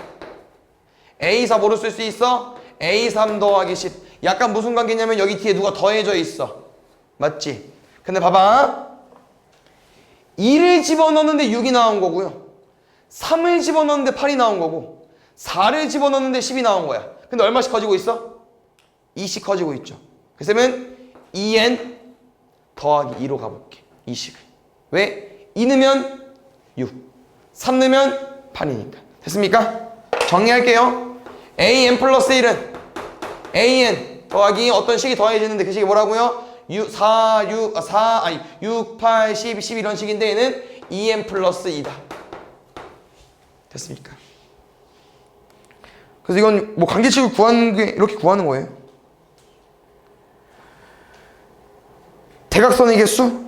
A4 뭐로 쓸 수 있어? A3 더하기 10. 약간 무슨 관계냐면 여기 뒤에 누가 더해져 있어. 맞지? 근데 봐봐. 2를 집어넣었는데 6이 나온 거고요. 3을 집어넣었는데 8이 나온 거고 4를 집어넣었는데 10이 나온 거야. 근데 얼마씩 커지고 있어? 2씩 커지고 있죠. 그래서 2n 더하기 2로 가볼게. 20을. 왜? 2 넣으면 6, 3 넣으면 8이니까. 됐습니까? 정리할게요. an 플러스 1은 an 더하기 어떤 식이 더해지는데 그 식이 뭐라고요? 6, 8, 10, 10 이런 식인데 얘는 2n 플러스 2다. 됐습니까? 그래서 이건 뭐 관계식을 구하는 게 이렇게 구하는 거예요. 대각선의 개수?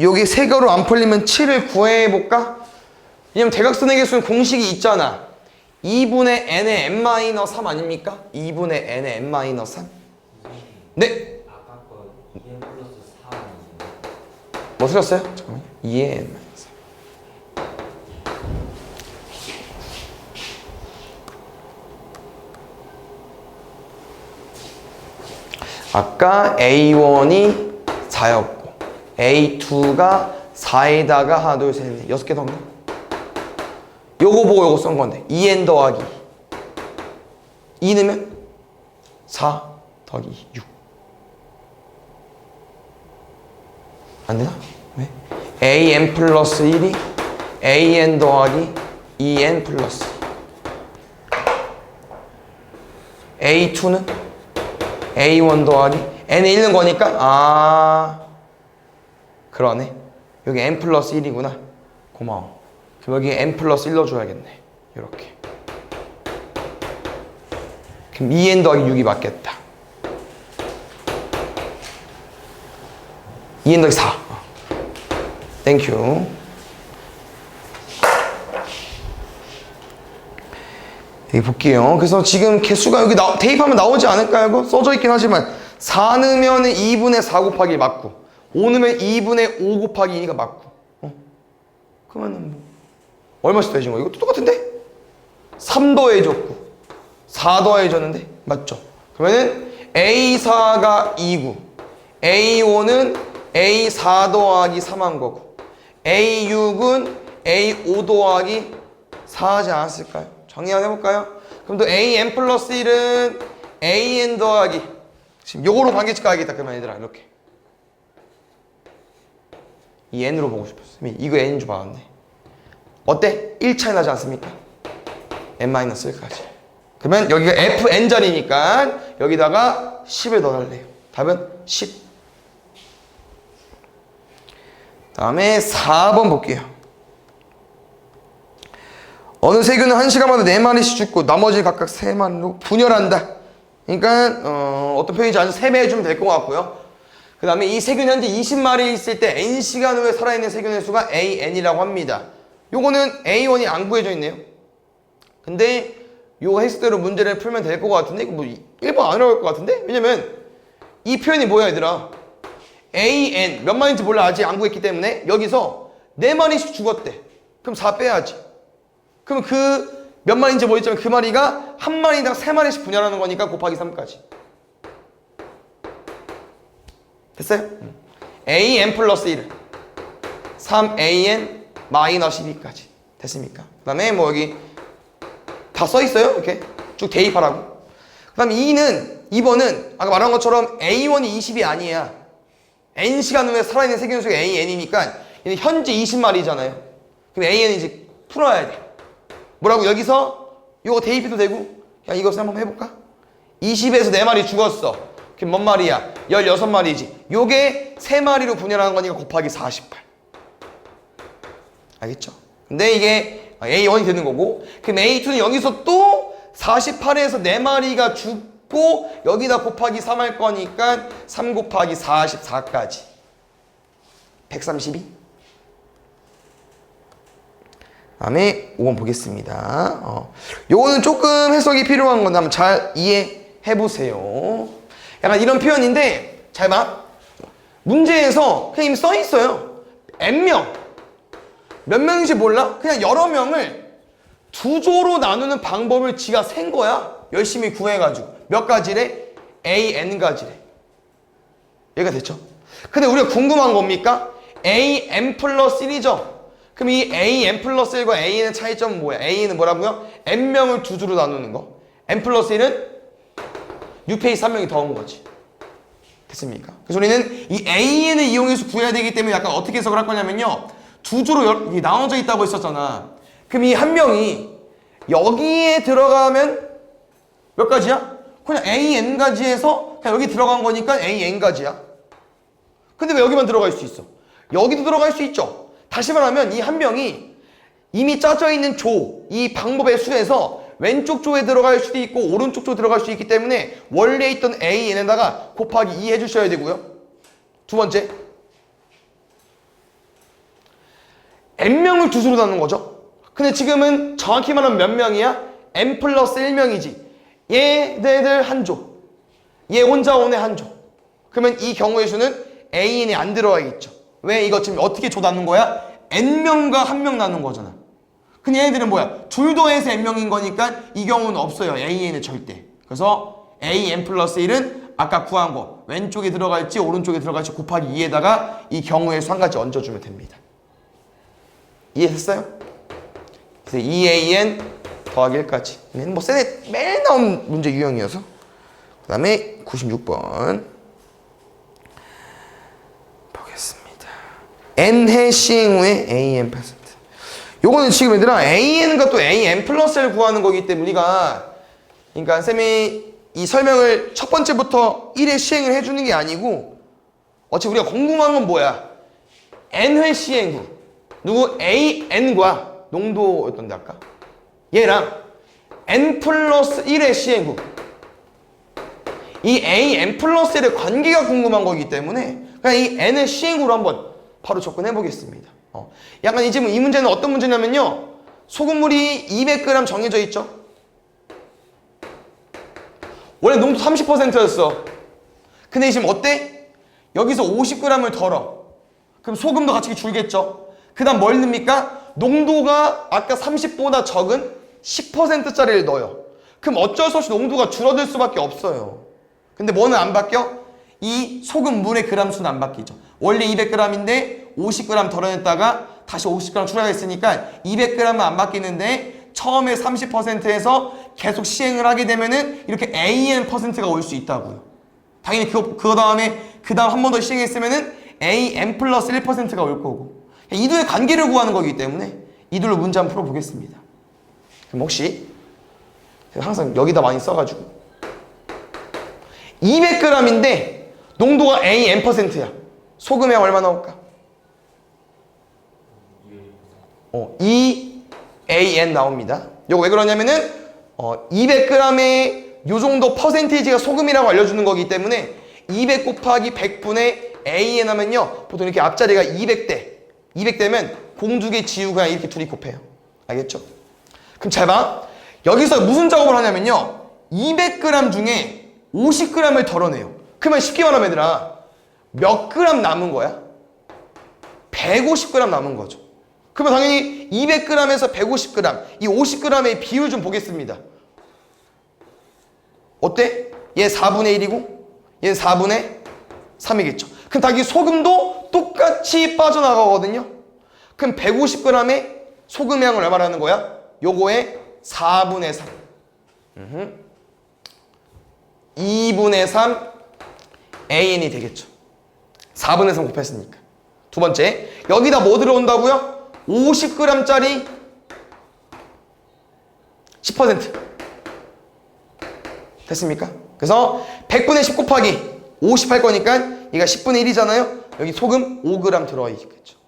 여기 세 개로 안 풀리면 7을 구해볼까? 왜냐면 대각선의 개수는 공식이 있잖아. 2분의 n의 n-3 아닙니까? 2분의 n의 n-3? 네? 아까 거 2n 플러스 4 아니에요? 뭐 틀렸어요? 잠깐만요. 2의 n-3. 아까 A1이 4였고 A2가 4에다가 하나 둘 셋 넷 6개 더한 거. 요거 보고 요거 쓴 건데 2n 더하기 2 넣으면 4 더하기 6 안 되나? 왜? an 플러스 1이 an 더하기 2n 플러스 A2는 A1 더하기 n에 1 넣은 거니까 그러네. 여기 n 플러스 1이구나. 고마워. 그럼 여기 n 플러스 1 넣어줘야겠네. 이렇게. 그럼 2n 더하기 6이 맞겠다. 2n 더하기 4. 땡큐. 여기 볼게요. 그래서 지금 개수가 여기 대입하면 나오지 않을까요? 이거 써져 있긴 하지만 4 넣으면 2분의 4 곱하기 맞고 5 넣으면 2분의 5 곱하기 2가 맞고 그러면은 뭐 얼마씩 더해진 거야? 이것도 똑같은데? 3 더해졌고 4 더해졌는데 맞죠? 그러면은 A4가 2고 A5는 A4 더하기 3한 거고 A6은 A5 더하기 4 하지 않았을까요? 정리 한번 해볼까요? 그럼 또 AN 플러스 1은 AN 더하기 지금 요거로 관계식 가야겠다. 그러면 얘들아 이렇게 이 N으로 보고 싶었어. 이거 N인 줄 알았네. 어때? 1 차이 나지 않습니까? N-1까지. 그러면 여기가 FN 자리니까 여기다가 10을 넣어달래요. 답은 10. 다음에 4번 볼게요. 어느 세균은 1시간마다 4마리씩 죽고 나머지 각각 3마리로 분열한다. 그러니까 어떤 표현인지 아주 세배해 주면 될 것 같고요. 그 다음에 이 세균이 현재 20마리 있을 때 N시간 후에 살아있는 세균의 수가 AN이라고 합니다. 요거는 A1이 안 구해져 있네요. 근데 요 헬스대로 문제를 풀면 될 것 같은데 이거 뭐 1번 안 어려울 것 같은데? 왜냐면 이 표현이 뭐야 얘들아? AN 몇 마리인지 몰라 아직 안 구했기 때문에 여기서 4마리씩 죽었대. 그럼 4 빼야지. 그럼 그 몇 마리인지 모르겠지만 그 마리가 한 마리당 3마리씩 분열하는 거니까 곱하기 3까지. 됐어요? AN 플러스 1 3AN 마이너스 12까지 됐습니까? 그 다음에 뭐 여기 다 써있어요. 이렇게 쭉 대입하라고. 그 다음에 2번은 아까 말한 것처럼 A1이 20이 아니야. N시간 후에 살아있는 세균 수가 AN이니까 얘는 현재 20마리잖아요. 그럼 AN 이제 풀어야 돼. 뭐라고? 여기서 이거 대입해도 되고 그냥 이것을 한번 해볼까? 20에서 4마리 죽었어. 그럼 뭔 말이야? 16마리지. 요게 3마리로 분열하는 거니까 곱하기 48. 알겠죠? 근데 이게 A1이 되는 거고 그럼 A2는 여기서 또 48에서 4마리가 죽고 여기다 곱하기 3 할 거니까 3 곱하기 44까지 132. 다음에 5번 보겠습니다. 요거는 조금 해석이 필요한 건데 한번 잘 이해해 보세요. 약간 이런 표현인데 잘 봐. 문제에서 그냥 이미 써 있어요. N명 몇 명인지 몰라? 그냥 여러 명을 2조로 나누는 방법을 지가 센 거야. 열심히 구해가지고 몇 가지래? AN가지래. 얘가 됐죠? 근데 우리가 궁금한 겁니까? AN 플러스 1이죠? 그럼 이 AN 플러스 1과 AN의 차이점은 뭐야? AN은 뭐라고요? N명을 2조로 나누는 거. N 플러스 1은 6페이지 3명이 더한 거지. 됐습니까? 그래서 우리는 이 AN을 이용해서 구해야 되기 때문에 약간 어떻게 해석을 할 거냐면요. 2조로 나눠져 있다고 했었잖아. 그럼 이 한 명이 여기에 들어가면 몇 가지야? 그냥 AN가지에서 그냥 여기 들어간 거니까 AN가지야. 근데 왜 여기만 들어갈 수 있어? 여기도 들어갈 수 있죠. 다시 말하면 이 한 명이 이미 짜져 있는 조, 이 방법의 수에서 왼쪽 조에 들어갈 수도 있고 오른쪽 조에 들어갈 수 있기 때문에 원래 있던 AN에다가 곱하기 2 해주셔야 되고요. 두 번째, N명을 2수로 나누는 거죠. 근데 지금은 정확히 말하면 몇 명이야? N 플러스 1명이지. 얘네들 한 조, 얘 혼자 오네 한 조. 그러면 이 경우의 수는 AN이 안 들어가겠죠. 왜? 이거 지금 어떻게 조 나눈 거야? N명과 1명 나눈 거잖아. 근데 얘네들은 뭐야? 둘 더해서 N명인 거니까 이 경우는 없어요. AN은 절대. 그래서 AN 플러스 1은 아까 구한 거 왼쪽에 들어갈지 오른쪽에 들어갈지 곱하기 2에다가 이 경우의 수 한 가지 얹어주면 됩니다. 이해했어요? 그래서 2AN 더하기 1까지. 뭐 쌤에 매일 나온 문제 유형이어서. 그 다음에 96번 보겠습니다. N해 시행 후에 AN 퍼센트. 요거는 지금 얘들아 AN과 또 AN 플러스를 구하는 거기 때문에 우리가 그러니까 쌤이 이 설명을 첫 번째부터 1회 시행을 해주는 게 아니고 어차피 우리가 궁금한 건 뭐야? N회 시행 후 누구 AN과 농도였던데 아까? 얘랑 N 플러스 1의 시행 후 이 AN 플러스 1의 관계가 궁금한 거기 때문에 그냥 이 N의 시행 후로 한번 바로 접근해 보겠습니다. 약간 이 문제는 어떤 문제냐면요. 소금물이 200g 정해져 있죠? 원래 농도 30%였어. 근데 지금 어때? 여기서 50g을 덜어. 그럼 소금도 같이 줄겠죠. 그 다음 뭘 넣습니까? 농도가 아까 30보다 적은 10%짜리를 넣어요. 그럼 어쩔 수 없이 농도가 줄어들 수밖에 없어요. 근데 뭐는 안 바뀌어? 이 소금 물의 그람 수는 안 바뀌죠. 원래 200g인데 50g 덜어냈다가 다시 50g 추가했으니까 200g은 안 바뀌는데 처음에 30%에서 계속 시행을 하게 되면은 이렇게 AN%가 올 수 있다고요. 당연히 그거 다음에 그 다음 한 번 더 시행했으면은 AN 플러스 1%가 올 거고. 이 둘의 관계를 구하는 거기 때문에 이 둘로 문제 한번 풀어보겠습니다. 그럼 혹시 항상 여기다 많이 써가지고 200g인데 농도가 AN%야. 소금의 양 얼마 나올까? 2AN 나옵니다. 요거 왜 그러냐면은 200g의 요 정도 퍼센테이지가 소금이라고 알려주는 거기 때문에 200 곱하기 100분의 AN 하면요 보통 이렇게 앞자리가 200대면 공두개 지우고 그냥 이렇게 둘이 곱해요. 알겠죠? 그럼 잘 봐. 여기서 무슨 작업을 하냐면요 200g 중에 50g을 덜어내요. 그러면 쉽게 말하면 얘들아 몇 g 남은 거야? 150g 남은 거죠. 그러면 당연히 200g에서 150g 이 50g의 비율 좀 보겠습니다. 어때? 얘 4분의 1이고 얘 4분의 3이겠죠. 그럼 당연히 소금도 똑같이 빠져나가거든요. 그럼 150g의 소금 양을 얼마라는 거야? 요거의 4분의 3 2분의 3 AN이 되겠죠. 4분의 3 곱했으니까. 두 번째 여기다 뭐 들어온다고요? 50g짜리 10% 됐습니까? 그래서 100분의 10 곱하기 50 할 거니까 얘가 10분의 1이잖아요. 여기 소금 5g 들어와 있겠죠.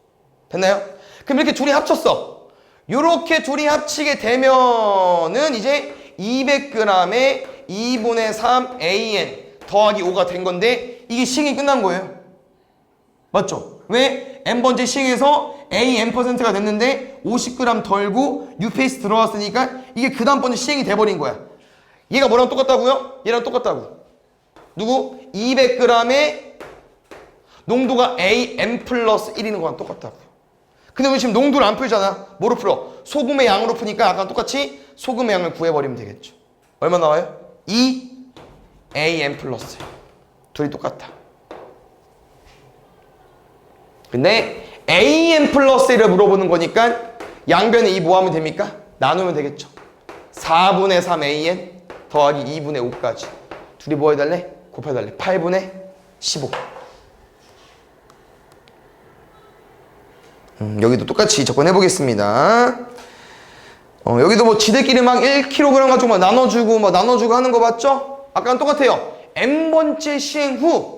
됐나요? 그럼 이렇게 둘이 합쳤어. 이렇게 둘이 합치게 되면은 이제 200g에 2분의 3 AN 더하기 5가 된 건데 이게 시행이 끝난 거예요. 맞죠? 왜? N번째 시행해서 AN%가 됐는데 50g 덜고 뉴페이스 들어왔으니까 이게 그 다음 번째 시행이 돼버린 거야. 얘가 뭐랑 똑같다고요? 얘랑 똑같다고. 누구? 200g의 농도가 AN 플러스 1이는 거랑 똑같다고. 근데 우리 지금 농도를 안 풀잖아. 뭐로 풀어? 소금의 양으로 푸니까 아까랑 똑같이 소금의 양을 구해버리면 되겠죠. 얼마 나와요? 2 AN 플러스. 둘이 똑같다. 근데 AN 플러스 1을 물어보는 거니까 양변에 2 뭐 하면 됩니까? 나누면 되겠죠. 4분의 3 AN 더하기 2분의 5까지. 둘이 뭐 해달래? 곱해달래. 8분의 15. 여기도 똑같이 접근해 보겠습니다. 여기도 뭐 지들끼리 막 1kg 가지고 막 나눠주고 하는 거 봤죠? 아까랑 똑같아요. N번째 시행 후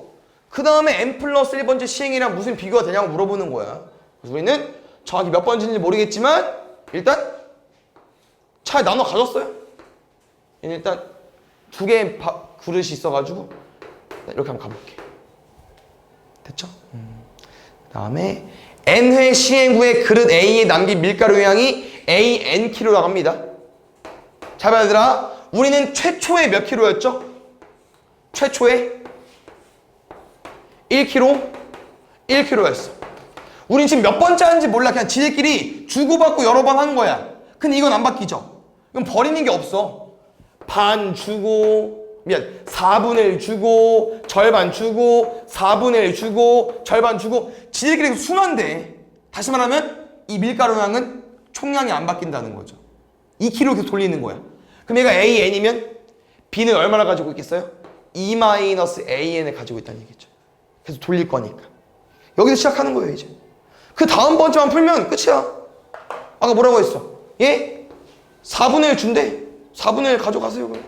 그 다음에 N 플러스 1번째 시행이랑 무슨 비교가 되냐고 물어보는 거야. 그래서 우리는 정확히 몇 번째인지 모르겠지만 일단 차에 나눠 가졌어요. 일단 두 개의 그릇이 있어가지고 이렇게 한번 가볼게. 됐죠? 그 다음에 N회 시행 후에 그릇 A에 남긴 밀가루 양이 ANkg라고 합니다. 잘 봐야 얘들아. 우리는 최초에 몇 kg였죠? 최초에 1kg? 1kg였어. 우린 지금 몇 번째 하는지 몰라. 그냥 지들끼리 주고받고 여러 번 한 거야. 근데 이건 안 바뀌죠? 이건 버리는 게 없어. 반 주고, 4분의 1 주고, 절반 주고, 4분의 1 주고, 절반 주고, 지들끼리 순환돼. 다시 말하면 이 밀가루 양은 총량이 안 바뀐다는 거죠. 2kg 계속 돌리는 거야. 그럼 얘가 AN이면 B는 얼마나 가지고 있겠어요? E-AN을 가지고 있다는 얘기죠. 계속 돌릴 거니까. 여기서 시작하는 거예요, 이제. 그 다음 번째만 풀면 끝이야. 아까 뭐라고 했어? 예? 4분의 1 준대. 4분의 1 가져가세요, 그럼.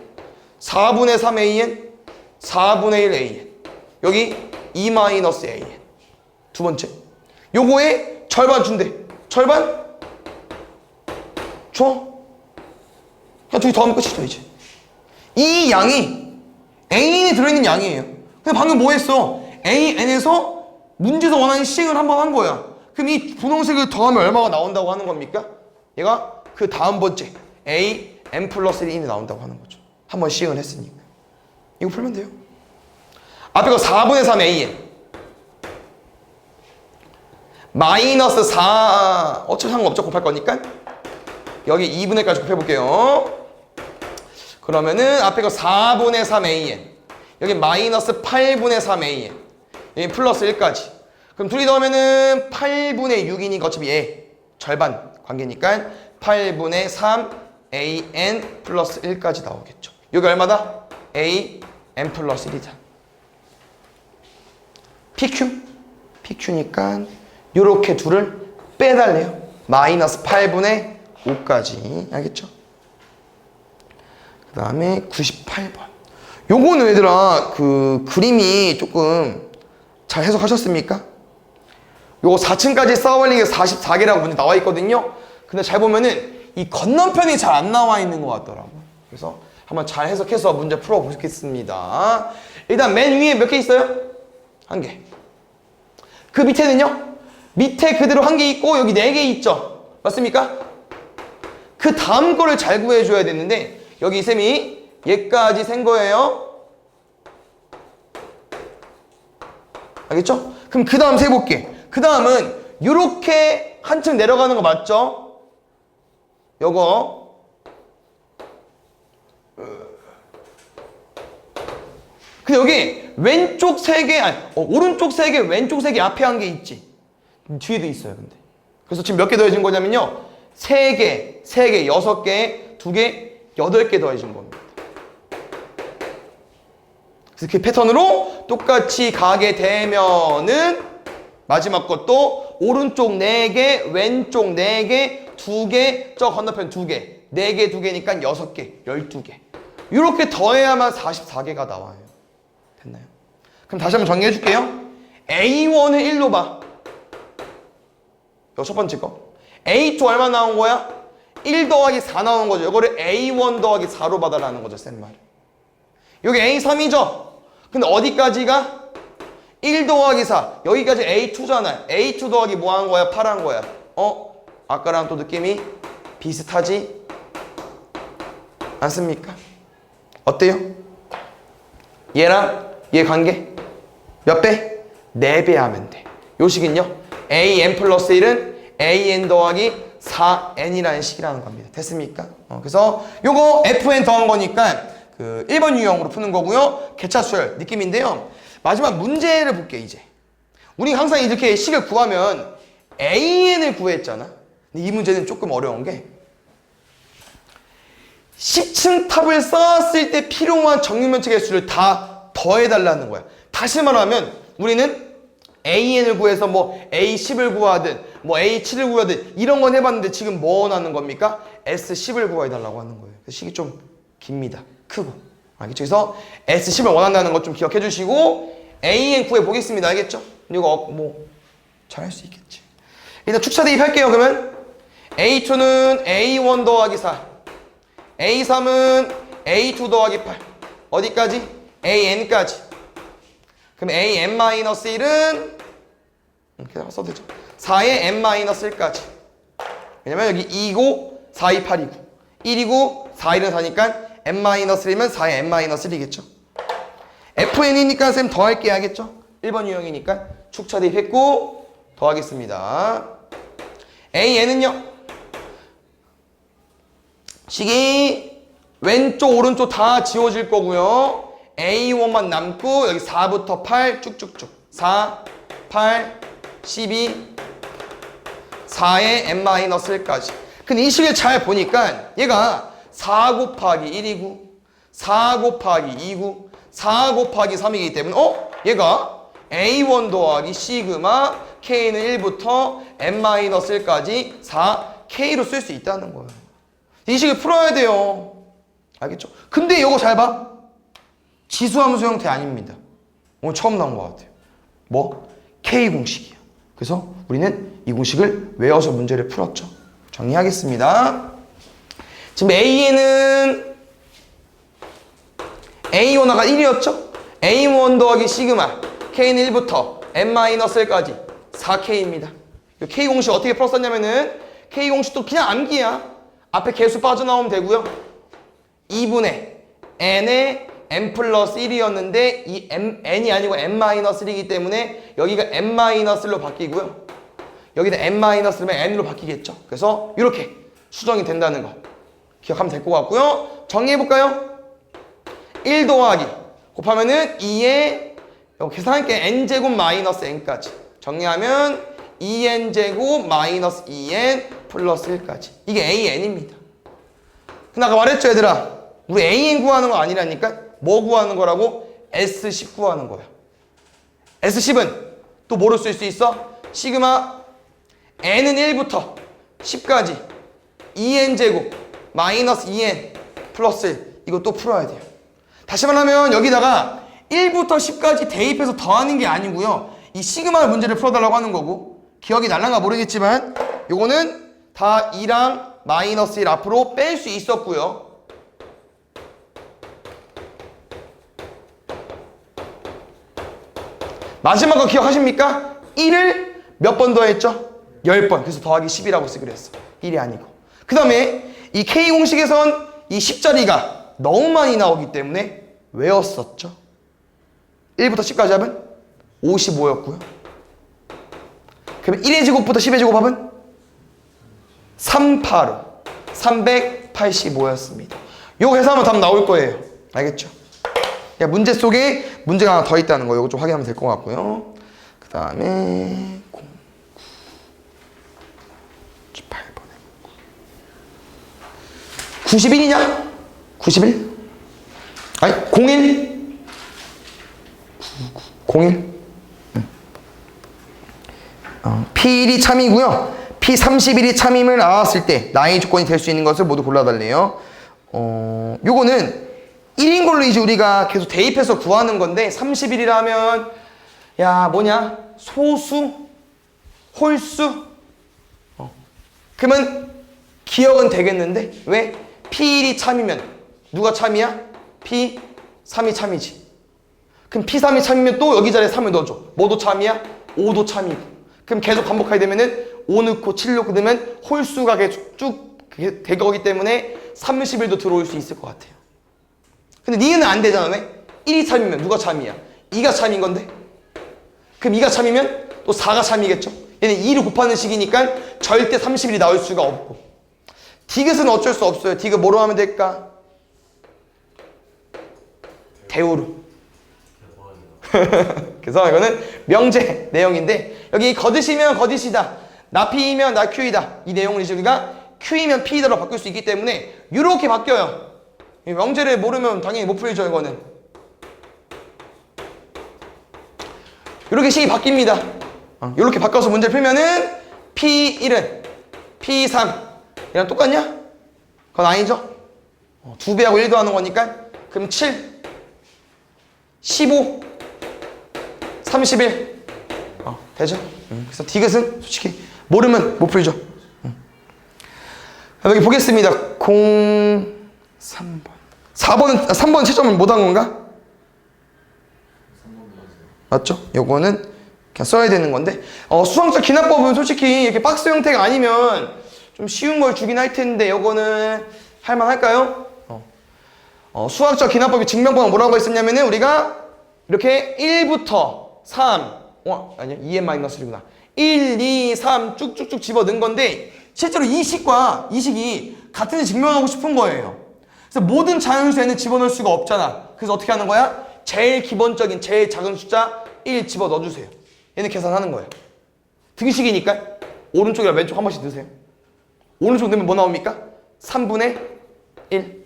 4분의 3 AN, 4분의 1 AN. 여기 E-AN. 두 번째. 요거에 절반 준대. 절반? 줘. 그냥 저기 더하면 끝이죠, 이제. 이 양이 AN이 들어있는 양이에요. 근데 방금 뭐 했어? AN에서 문제에서 원하는 시행을 한번 한 거야. 그럼 이 분홍색을 더하면 얼마가 나온다고 하는 겁니까? 얘가 그 다음 번째 AN 플러스 1이 나온다고 하는 거죠. 한번 시행을 했으니까. 이거 풀면 돼요. 앞에 거 4분의 3 AN 마이너스 4 어차피 상관없죠. 곱할 거니까 여기 2분의까지 곱해볼게요. 그러면은 앞에 거 4분의 3 AN 여기 마이너스 8분의 3 AN 여기 플러스 1까지 그럼 둘이 더하면은 8분의 6이니까 어차피 절반 관계니까 8분의 3 AN 플러스 1까지 나오겠죠. 여기 얼마다? AN 플러스 1이다. PQ니까 요렇게 둘을 빼달래요. 마이너스 8분의 5까지 알겠죠? 그 다음에 98번 요거는 얘들아 그 그림이 조금 잘 해석하셨습니까? 요거 4층까지 쌓아올린 게 44개라고 문제 나와 있거든요. 근데 잘 보면은 이 건너편이 잘 안 나와 있는 것 같더라고. 그래서 한번 잘 해석해서 문제 풀어보겠습니다. 일단 맨 위에 몇 개 있어요? 1개. 그 밑에는요? 밑에 그대로 1개 있고 여기 4개 있죠? 맞습니까? 그 다음 거를 잘 구해줘야 되는데 여기 쌤이 얘까지 센 거예요. 알겠죠? 그럼 그 다음 세볼게. 그 다음은 이렇게 한층 내려가는 거 맞죠? 요거 근데 여기 왼쪽 3개 아니 오른쪽 3개 왼쪽 3개 앞에 1개 있지. 뒤에도 있어요. 근데 그래서 지금 몇 개 더해진 거냐면요 3개, 6개, 2개, 8개 더해진 겁니다. 그래서 그 패턴으로 똑같이 가게 되면은 마지막 것도 오른쪽 4개, 왼쪽 4개, 2개, 저 건너편 2개, 4개, 2개니까 6개, 12개. 이렇게 더해야만 44개가 나와요. 됐나요? 그럼 다시 한번 정리해 줄게요. A1을 1로 봐. 이거 첫 번째 거. A2 얼마 나온 거야? 1 더하기 4 나온 거죠. 이거를 A1 더하기 4로 봐달라는 거죠. 센 말을. 여기 A3이죠? 근데 어디까지가? 1 더하기 4 여기까지 A2잖아요. A2 더하기 뭐 한 거야? 8 한 거야. 아까랑 또 느낌이 비슷하지 않습니까? 어때요? 얘랑 얘 관계 몇 배? 4배 하면 돼. 요 식은요 AN 플러스 1은 AN 더하기 4N이라는 식이라는 겁니다. 됐습니까? 그래서 요거 FN 더한 거니까 그 1번 유형으로 푸는 거고요. 개차수열 느낌인데요. 마지막 문제를 볼게 이제. 우리 항상 이렇게 식을 구하면 AN을 구했잖아. 근데 이 문제는 조금 어려운 게 10층 탑을 쌓았을 때 필요한 정육면체 개수를 다 더해달라는 거야. 다시 말하면 우리는 AN을 구해서 뭐 A10을 구하든 뭐 A7을 구하든 이런 건 해봤는데 지금 뭐 원하는 겁니까? S10을 구해달라고 하는 거예요. 식이 좀 깁니다. 크고. 알겠죠? 그래서 S10을 원한다는 것 좀 기억해 주시고 AN 구해보겠습니다. 알겠죠? 이거 뭐 잘할 수 있겠지. 일단 축차 대입할게요. 그러면 A2는 A1 더하기 4 A3은 A2 더하기 8 어디까지? AN까지. 그럼 AN-1은 이렇게 써도 되죠. 4에 N-1까지. 왜냐면 여기 2고 4, 2, 8이고 1이고 4, 1은 4니까 N-1이면 4에 N-1이겠죠. FN이니까 쌤 더할게 하겠죠. 1번 유형이니까 축차 대입했고 더하겠습니다. AN은요 식이 왼쪽 오른쪽 다 지워질 거고요. A1만 남고 여기 4부터 8 쭉쭉쭉 4, 8, 12 4에 N-1까지. 근데 이 식을 잘 보니까 얘가 4 곱하기 1이고 4 곱하기 2고 4 곱하기 3이기 때문에 얘가 A1 더하기 시그마 K는 1부터 N-1까지 4K로 쓸 수 있다는 거예요. 이 식을 풀어야 돼요. 알겠죠? 근데 이거 잘 봐. 지수함수 형태 아닙니다. 오늘 처음 나온 것 같아요. 뭐? K 공식이야. 그래서 우리는 이 공식을 외워서 문제를 풀었죠. 정리하겠습니다. 지금 A에는 A1가 1이었죠? A1 더하기 시그마 K는 1부터 N-1까지 4K입니다. K 공식 어떻게 풀었었냐면은 K 공식도 그냥 암기야. 앞에 개수 빠져나오면 되고요. 2분의 N에 n 플러스 1이었는데 이 n이 아니고 n-1이기 때문에 여기가 n-1로 바뀌고요. 여기다 n-면 n으로 바뀌겠죠. 그래서 이렇게 수정이 된다는 거 기억하면 될 것 같고요. 정리해볼까요? 1 더하기 곱하면은 2에 계산할게 n제곱 마이너스 n까지 정리하면 2n제곱 마이너스 2n 플러스 1까지 이게 an입니다. 근데 아까 말했죠 얘들아 우리 an 구하는 거 아니라니까 뭐 구하는 거라고? S10 구하는 거야. S10은 또 뭐로 쓸 수 있어? 시그마 n은 1부터 10까지 2n제곱 마이너스 2n 플러스 1 이거 또 풀어야 돼요. 다시 말하면 여기다가 1부터 10까지 대입해서 더하는 게 아니고요. 이 시그마 문제를 풀어달라고 하는 거고 기억이 날랑가 모르겠지만 요거는 다 2랑 마이너스 1 앞으로 뺄 수 있었고요. 마지막 거 기억하십니까? 1을 몇 번 더했죠? 10번. 그래서 더하기 10이라고 쓰기로 했어. 1이 아니고. 그 다음에 이 K 공식에선 이 10자리가 너무 많이 나오기 때문에 외웠었죠. 1부터 10까지 합은 55였고요. 그러면 1의 제곱부터 10의 제곱합은 385. 385였습니다. 요거 계산하면 답 나올 거예요. 알겠죠? 문제 속에 문제가 하나 더 있다는 거 이거 좀 확인하면 될 것 같고요. 그 다음에 8번에 91이냐? 91? 아니 01? 01? P1이 참이고요. P31이 참임을 나왔을 때 나의 조건이 될 수 있는 것을 모두 골라달래요. 요거는 1인 걸로 이제 우리가 계속 대입해서 구하는 건데 31이라면 야 뭐냐 소수 홀수 그러면 기억은 되겠는데 왜? P1이 참이면 누가 참이야? P3이 참이지. 그럼 P3이 참이면 또 여기 자리에 3을 넣어줘. 뭐도 참이야? 5도 참이고. 그럼 계속 반복하게 되면은 5 넣고 7 넣고 되면 홀수가 계속 쭉 될 거기 때문에 31도 들어올 수 있을 것 같아요. 근데 니는 안 되잖아. 왜? 1이 참이면 누가 참이야? 2가 참인 건데? 그럼 2가 참이면 또 4가 참이겠죠? 얘는 2를 곱하는 식이니까 절대 31이 나올 수가 없고. 디귿은 어쩔 수 없어요. 디귿 뭐로 하면 될까? 대우로. 그래서 이거는 명제 내용인데 여기 거듭이면 거듭이다. 나 P이면 나 Q이다. 이 내용을 이제 우리가 Q이면 P이다로 바꿀 수 있기 때문에 이렇게 바뀌어요. 명제를 모르면 당연히 못 풀죠. 이거는 이렇게 식이 바뀝니다. 이렇게 바꿔서 문제를 풀면은 P1은 P3이랑 똑같냐? 그건 아니죠. 2배하고 1도 하는 거니까 그럼 7 15 31 되죠? 그래서 디귿은 솔직히 모르면 못 풀죠. 여기 보겠습니다. 3번 3번 채점을 못 한 건가? 맞죠? 요거는 그냥 써야 되는 건데 수학적 기납법은 솔직히 이렇게 박스 형태가 아니면 좀 쉬운 걸 주긴 할 텐데 요거는 할만할까요? 수학적 기납법의 증명법은 뭐라고 했었냐면은 우리가 이렇게 1부터 3 아니야 2n-1이구나 1, 2, 3 쭉쭉쭉 집어 넣은 건데 실제로 이 식이 같은지 증명하고 싶은 거예요. 그래서 모든 자연수에는 집어넣을 수가 없잖아. 그래서 어떻게 하는 거야? 제일 기본적인 제일 작은 숫자 1 집어 넣어주세요. 얘는 계산하는 거예요. 등식이니까 오른쪽이랑 왼쪽 한 번씩 넣으세요. 오른쪽 넣으면 뭐 나옵니까? 3분의 1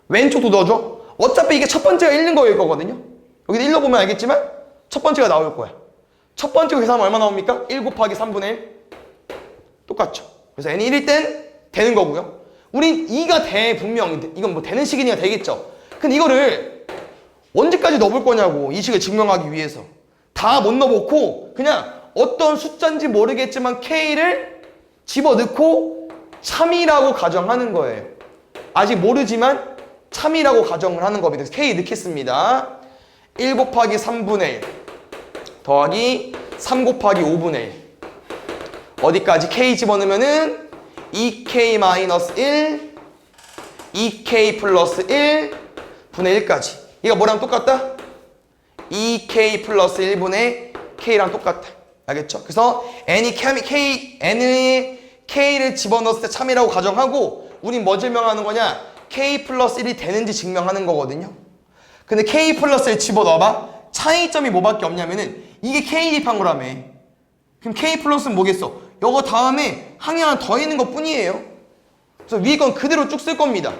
왼쪽도 넣어줘. 어차피 이게 첫 번째가 1인 거거든요. 여기다 1 넣어보면 알겠지만 첫 번째가 나올 거야. 첫 번째 계산하면 얼마 나옵니까? 1 곱하기 3분의 1 똑같죠. 그래서 n이 1일 땐 되는 거고요. 우린 2가 돼 분명. 이건 뭐 되는 식이니까 되겠죠. 근데 이거를 언제까지 넣어볼 거냐고 이 식을 증명하기 위해서 다 못 넣어놓고 그냥 어떤 숫자인지 모르겠지만 K를 집어넣고 참이라고 가정하는 거예요. 아직 모르지만 참이라고 가정을 하는 겁니다. 그래서 K 넣겠습니다. 1 곱하기 3분의 1 더하기 3 곱하기 5분의 1 어디까지 K 집어넣으면은 2K-1 2K 플러스 1 분의 1까지 얘가 뭐랑 똑같다? 2k 플러스 1분의 k랑 똑같다. 알겠죠? 그래서 n이 k를 집어넣었을 때 참이라고 가정하고 우린 뭐 증명하는 거냐? k 플러스 1이 되는지 증명하는 거거든요. 근데 k 플러스 1 집어넣어봐. 차이점이 뭐밖에 없냐면은 이게 k 대입한 거라며. 그럼 k 플러스는 뭐겠어? 요거 다음에 항이 하나 더 있는 것 뿐이에요. 그래서 위에 건 그대로 쭉 쓸 겁니다.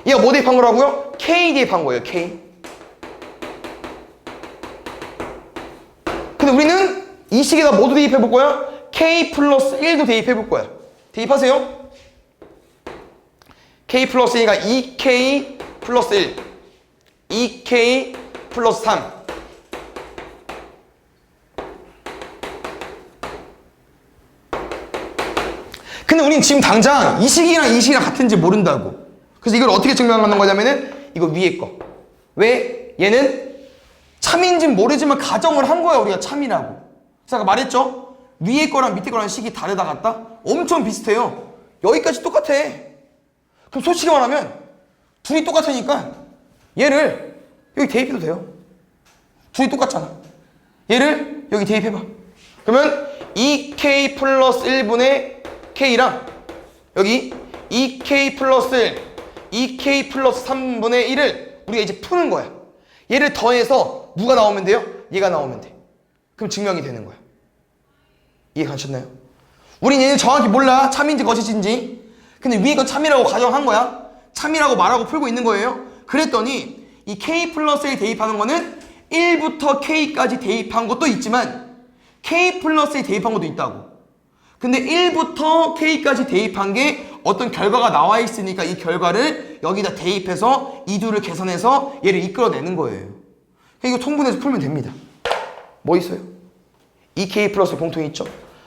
얘가 뭐 대입한 거라고요? k 대입한 거예요. k. 근데 우리는 이 식에다 뭐도 대입해 볼 거야? k 플러스 1도 대입해 볼 거야. 대입하세요. k 플러스 1가 2k 플러스 1, 2k 플러스 3. 근데 우린 지금 당장 이 식이랑 이 식이랑 같은지 모른다고. 그래서 이걸 어떻게 증명하는 거냐면은 이거 위에 거. 왜? 얘는 참인지 모르지만 가정을 한 거야. 우리가 참이라고. 그래서 아까 말했죠? 위에 거랑 밑에 거랑 식이 다르다 같다? 엄청 비슷해요. 여기까지 똑같아. 그럼 솔직히 말하면 둘이 똑같으니까 얘를 여기 대입해도 돼요. 둘이 똑같잖아. 얘를 여기 대입해봐. 그러면 2k 플러스 1분의 k랑 여기 2k 플러스 1, 2k 플러스 3분의 1을 우리가 이제 푸는 거야. 얘를 더해서 누가 나오면 돼요? 얘가 나오면 돼. 그럼 증명이 되는 거야. 이해 가셨나요? 우린 얘는 정확히 몰라. 참인지 거짓인지. 근데 위에 건 참이라고 가정한 거야. 참이라고 말하고 풀고 있는 거예요. 그랬더니 이 k 플러스 1 대입하는 거는 1부터 k까지 대입한 것도 있지만 k 플러스 1 대입한 것도 있다고. 근데 1부터 k까지 대입한 게 어떤 결과가 나와 있으니까 이 결과를 여기다 대입해서 이두를 계산해서 얘를 이끌어내는 거예요. 이거 통분해서 풀면 됩니다. 뭐 있어요? 2k 플러스 공통이 있죠?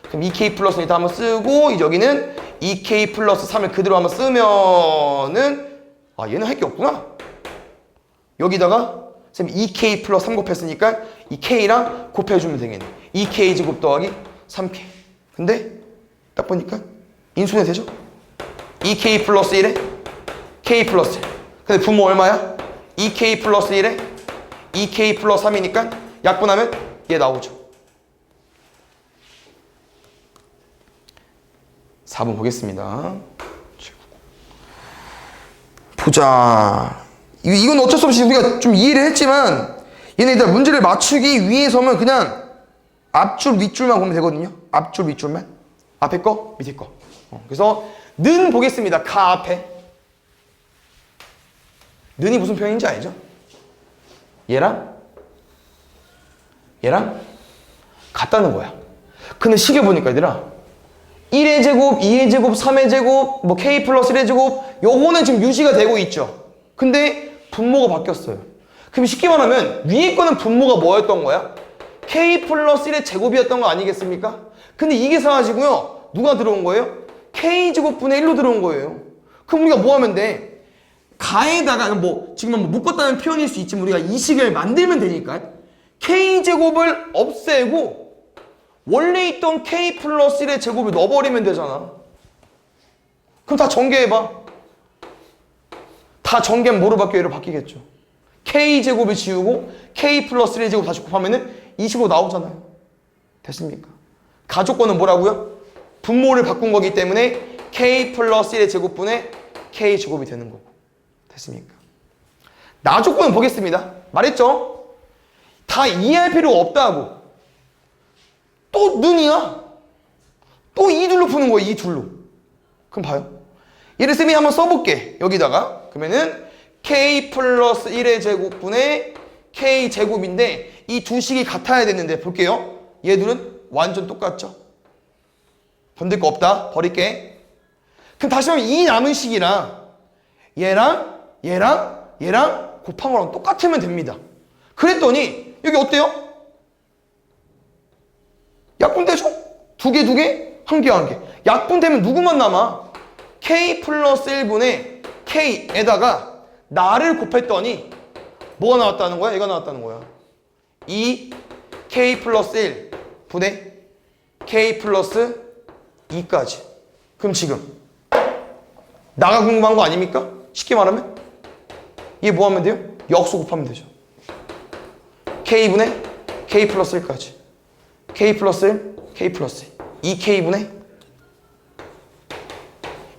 그럼 2k 플러스 일단 한번 쓰고 이제 여기는 2k 플러스 3을 그대로 한번 쓰면은 아 얘는 할 게 없구나. 여기다가 선생님 2k 플러스 3 곱했으니까 이 k랑 곱해주면 되겠네. 2k 제곱 더하기 3k. 근데 딱 보니까 인수분해 되죠? 2k 플러스 1에 k 플러스 1. 근데 분모 얼마야? 2k 플러스 1에 2k 플러스 3이니까 약분하면 얘 나오죠. 4번 보겠습니다. 보자. 이건 어쩔 수 없이 우리가 좀 이해를 했지만 얘네들 문제를 맞추기 위해서는 그냥 앞줄 윗줄만 보면 되거든요. 앞줄 윗줄만. 앞에 거 밑에 거. 그래서 는 보겠습니다. 가 앞에. 는이 무슨 표현인지 알죠? 얘랑 같다는 거야. 근데 식에 보니까 얘들아 1의 제곱, 2의 제곱, 3의 제곱, 뭐 k 플러스 1의 제곱 요거는 지금 유지가 되고 있죠. 근데 분모가 바뀌었어요. 그럼 쉽게 말하면 위에 거는 분모가 뭐였던 거야? k 플러스 1의 제곱이었던 거 아니겠습니까? 근데 이게 사라지고요. 누가 들어온 거예요? k 제곱분의 1로 들어온 거예요. 그럼 우리가 뭐 하면 돼? 가에다가 뭐 지금 뭐 묶었다는 표현일 수 있지만 우리가 이 식을 만들면 되니까 k 제곱을 없애고 원래 있던 k 플러스 1의 제곱을 넣어버리면 되잖아. 그럼 다 전개해봐. 다 전개하면 뭐로 바뀌어? 얘로 바뀌겠죠. k 제곱을 지우고 k 플러스 1의 제곱 다시 곱하면은 25 나오잖아요. 됐습니까? 가족권은 뭐라고요? 분모를 바꾼 거기 때문에 k 플러스 1의 제곱분의 k 제곱이 되는 거고. 됐습니까? 나조건은 보겠습니다. 말했죠? 다 이해할 필요가 없다고. 또 는이야. 또 이 둘로 푸는 거예요. 이 둘로. 그럼 봐요. 얘를 쌤이 한번 써볼게. 여기다가. 그러면은 k 플러스 1의 제곱분의 k 제곱인데 이 두 식이 같아야 되는데 볼게요. 얘들은 완전 똑같죠? 건들 거 없다. 버릴게. 그럼 다시 하면 이 남은 식이랑 얘랑 곱한 거랑 똑같으면 됩니다. 그랬더니 여기 어때요? 약분되죠? 두 개, 한 개. 약분되면 누구만 남아? k 플러스 1분의 k에다가 나를 곱했더니 뭐가 나왔다는 거야? 얘가 나왔다는 거야. 2k 플러스 1 분의 k 플러스 2까지. 그럼 지금 나가 궁금한 거 아닙니까? 쉽게 말하면 얘 뭐 하면 돼요? 역수 곱하면 되죠. K분의 K 플러스 1까지. K 플러스 1, K 플러스 2. 2K분의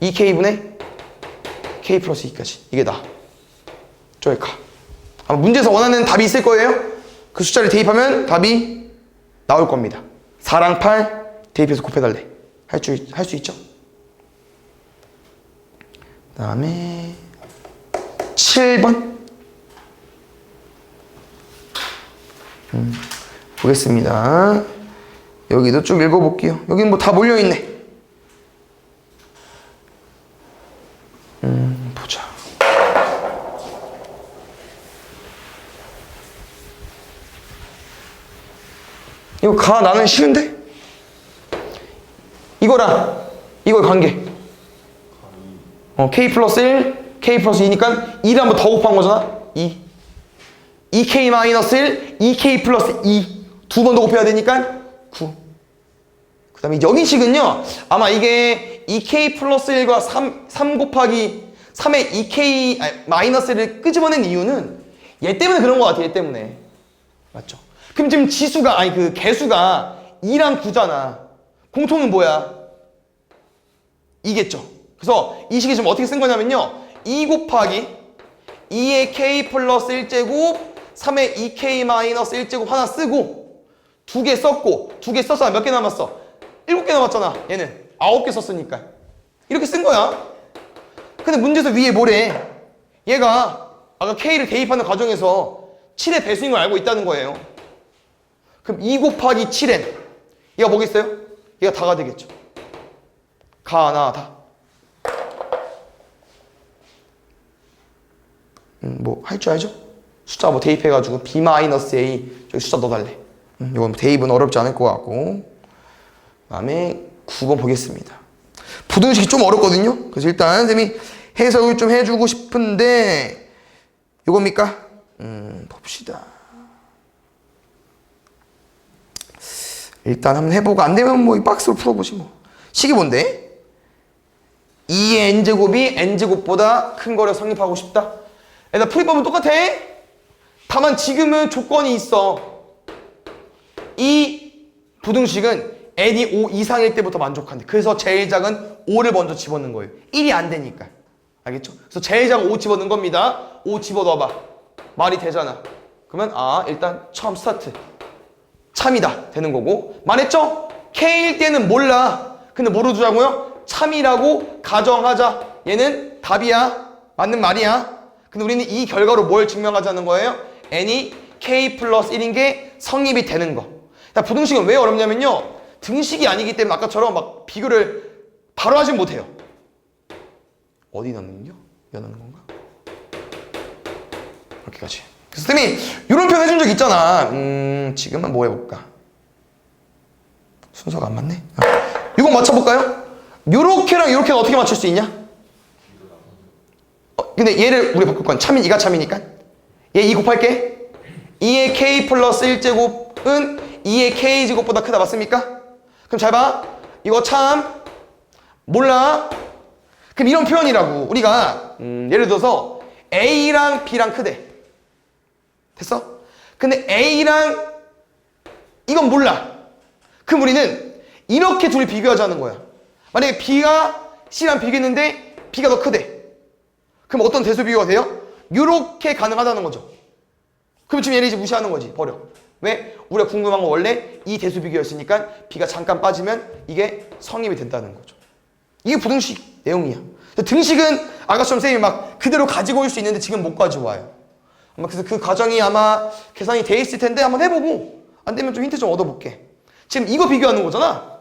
2K분의 K 플러스 2까지. 이게 나. 저기 가. 아마 문제에서 원하는 답이 있을 거예요. 그 숫자를 대입하면 답이 나올 겁니다. 4랑 8 대입해서 곱해달래. 할 수 있죠? 그 다음에 7번 보겠습니다. 여기도 쭉 읽어볼게요. 여기 뭐 다 몰려있네. 보자. 이거 가 나는 쉬운데? 이거랑 이거의 관계. K 플러스 1, K 플러스 2니까 2를 한 번 더 곱한 거잖아. 2. 2K 마이너스 1, 2K 플러스 2. 두 번 더 곱해야 되니까 9. 그 다음에 여기식은요. 아마 이게 2K 플러스 1과 3 곱하기 3의 2K 마이너스 1을 끄집어낸 이유는 얘 때문에 그런 것 같아. 얘 때문에. 맞죠? 그럼 지금 지수가 그 개수가 2랑 9잖아. 공통은 뭐야? 2겠죠. 그래서 이 식이 지금 어떻게 쓴 거냐면요. 2 곱하기 2의 K 플러스 1제곱 3의 2K 마이너스 1제곱 하나 쓰고 2개 썼고 2개 썼어. 몇 개 남았어? 7개 남았잖아. 얘는 9개 썼으니까 이렇게 쓴 거야. 근데 문제에서 위에 뭐래? 얘가 아까 K를 대입하는 과정에서 7의 배수인 걸 알고 있다는 거예요. 그럼 2 곱하기 7n 얘가 뭐겠어요? 얘가 다가 되겠죠. 가, 나, 다. 뭐 할 줄 알죠? 숫자 뭐 대입해가지고 B-A 저기 숫자 넣어달래. 이건 대입은 어렵지 않을 것 같고. 그 다음에 9번 보겠습니다. 부등식이 좀 어렵거든요. 그래서 일단 쌤이 해석을 좀 해주고 싶은데 이겁니까? 봅시다. 일단 한번 해보고 안 되면 뭐 이 박스로 풀어보지 뭐. 식이 뭔데? 2의 n제곱이 n제곱보다 큰 거를 성립하고 싶다. 얘들아 풀이법은 똑같아. 다만 지금은 조건이 있어. 이 부등식은 n이 5 이상일 때부터 만족한대. 그래서 제일 작은 5를 먼저 집어넣는 거예요. 1이 안 되니까. 알겠죠? 그래서 제일 작은 5 집어넣는 겁니다. 5 집어넣어봐. 말이 되잖아. 그러면 일단 처음 스타트. 참이다 되는 거고. 말했죠? K일 때는 몰라. 근데 뭐로 두자고요? 참이라고 가정하자. 얘는 답이야. 맞는 말이야. 근데 우리는 이 결과로 뭘 증명하자는 거예요? n이 K 플러스 1인 게 성립이 되는 거. 부등식은 왜 어렵냐면요. 등식이 아니기 때문에 아까처럼 막 비교를 바로 하진 못해요. 어디 넣는겨? 여기 넣는 건가? 이렇게까지. 그래서 쌤이 이런 표현 해준 적 있잖아. 지금은 뭐 해볼까? 순서가 안 맞네. 이거 맞춰볼까요? 요렇게랑 요렇게는 어떻게 맞출 수 있냐? 근데 얘를 우리 바꿀 건 이가 참이니까 얘 2 곱할게. 2의 K 플러스 1제곱은 2의 K제곱보다 크다. 맞습니까? 그럼 잘 봐. 이거 참 몰라. 그럼 이런 표현이라고. 우리가 예를 들어서 A랑 B랑 크대. 됐어? 근데 A랑 이건 몰라. 그럼 우리는 이렇게 둘이 비교하자는 거야. 만약에 B가 C랑 비교했는데 B가 더 크대. 그럼 어떤 대수 비교가 돼요? 이렇게 가능하다는 거죠. 그럼 지금 얘를 이제 무시하는 거지. 버려. 왜? 우리가 궁금한 건 원래 이 대수 비교였으니까 B가 잠깐 빠지면 이게 성립이 된다는 거죠. 이게 부등식 내용이야. 등식은 아까처럼 쌤이 막 그대로 가지고 올 수 있는데 지금 못 가지고 와요. 아마 그래서 그 과정이 아마 계산이 돼 있을 텐데 한번 해보고 안 되면 좀 힌트 좀 얻어볼게. 지금 이거 비교하는 거잖아.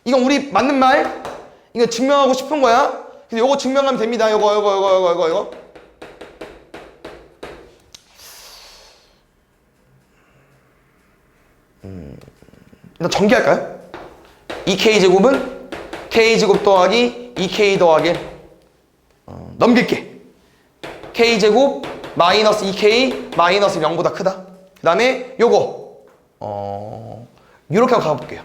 이건 우리 맞는 말. 이거 증명하고 싶은 거야. 근데 요거 증명하면 됩니다. 요거. 일단 전개할까요? 2K제곱은 K제곱 더하기 2K 더하기 1. 넘길게. K제곱 마이너스 2K 마이너스 0보다 크다. 그 다음에 요거 요렇게 한번 가볼게요.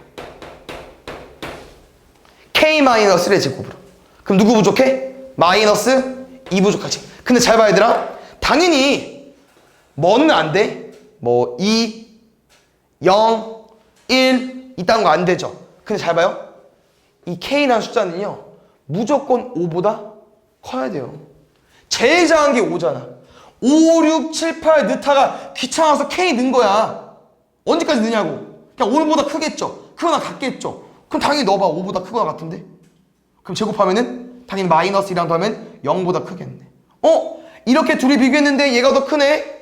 K 마이너스 1의 제곱으로. 그럼 누구 부족해? 마이너스 2 부족하지. 근데 잘 봐 얘들아. 당연히 뭐는 안 돼. 뭐 2, 0, 1 이딴 거 안 되죠. 근데 잘 봐요. 이 K라는 숫자는요. 무조건 5보다 커야 돼요. 제일 작은 게 5잖아. 5, 6, 7, 8 넣다가 귀찮아서 K 넣은 거야. 언제까지 넣냐고. 그냥 5보다 크겠죠. 크거나 같겠죠. 그럼 당연히 넣어봐. 5보다 크거나 같은데. 그럼 제곱하면은 당연히 마이너스 1이랑 더하면 0보다 크겠네. 이렇게 둘이 비교했는데 얘가 더 크네.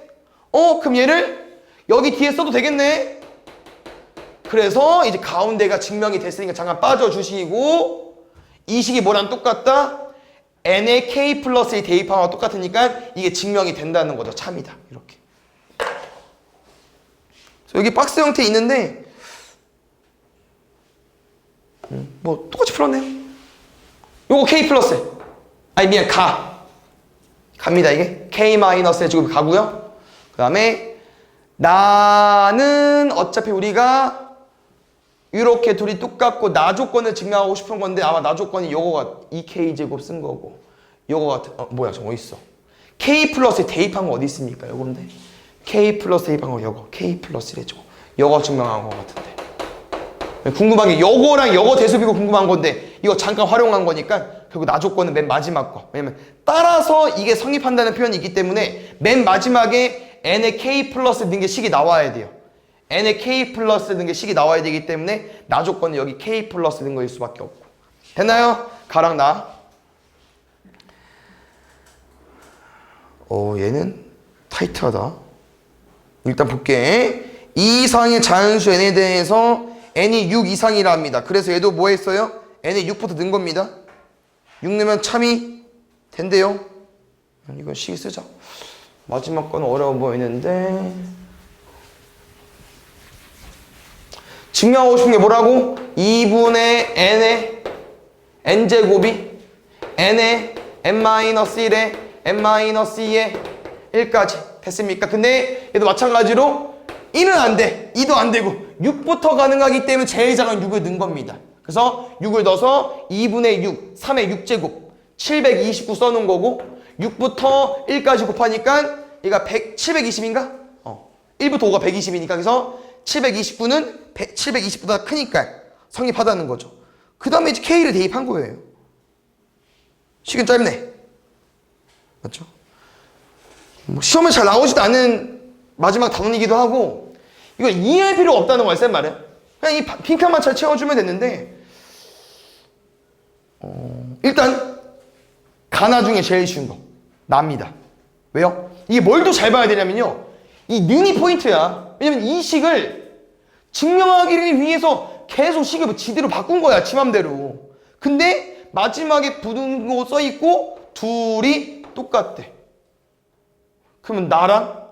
그럼 얘를 여기 뒤에 써도 되겠네. 그래서 이제 가운데가 증명이 됐으니까 잠깐 빠져주시고 이 식이 뭐랑 똑같다? n의 k 플러스의 대입하는 거랑 똑같으니까 이게 증명이 된다는 거죠. 참이다. 이렇게. 여기 박스 형태 있는데 뭐 똑같이 풀었네요. 요거 k 플러스. 아니 미안 갑니다 이게. k-의 제곱이 가고요. 그 다음에 나는 어차피 우리가 이렇게 둘이 똑같고 나 조건을 증명하고 싶은 건데 아마 나 조건이 요거가 2k제곱 쓴 거고 요거 같은 뭐야 저거 어딨어. k 플러스에 대입한 거 어디 있습니까? 요건데 k 플러스 대입한 거 요거 k 플러스 1의 제곱 요거 증명한 거 같은데 궁금한 게 요거랑 요거 대수비고 궁금한 건데 이거 잠깐 활용한 거니까 결국 나 조건은 맨 마지막 거. 왜냐면 따라서 이게 성립한다는 표현이 있기 때문에 맨 마지막에 n의 k 플러스 넣은 게 식이 나와야 돼요. n의 k 플러스 넣은 게 식이 나와야 되기 때문에 나 조건은 여기 k 플러스 넣은 거일 수밖에 없고. 됐나요? 가랑 나. 얘는 타이트하다. 일단 볼게. 2 이상의 자연수 n에 대해서 n이 6 이상이라 합니다. 그래서 얘도 뭐 했어요? n에 6부터 넣은 겁니다. 6 넣으면 참이 된대요. 이건 식이 쓰자. 마지막 건 어려워 보이는데 증명하고 싶은 게 뭐라고? 2분의 n의 n제곱이 n의 n-1에 n-2에 1까지 됐습니까? 근데 얘도 마찬가지로 1은 안 돼. 2도 안 되고 6부터 가능하기 때문에 제일 작은 6을 넣은 겁니다. 그래서 6을 넣어서 2분의 6, 3의 6제곱 729 써놓은 거고 6부터 1까지 곱하니까 얘가 720인가? 1부터 5가 120이니까 그래서 729는 720보다 크니까 성립하다는 거죠. 그 다음에 이제 K를 대입한 거예요. 식은 짧네. 맞죠? 뭐 시험에 잘 나오지도 않은 마지막 단원이기도 하고 이걸 이해할 필요가 없다는 거야, 쌤 말은. 그냥 이 빈칸만 잘 채워주면 됐는데 일단 가나 중에 제일 쉬운 거 나입니다. 왜요? 이게 뭘 더 잘 봐야 되냐면요. 이 능이 포인트야. 왜냐면 이 식을 증명하기를 위해서 계속 식을 뭐 지대로 바꾼 거야. 지 맘대로. 근데 마지막에 붙은 거 써있고 둘이 똑같대. 그러면 나랑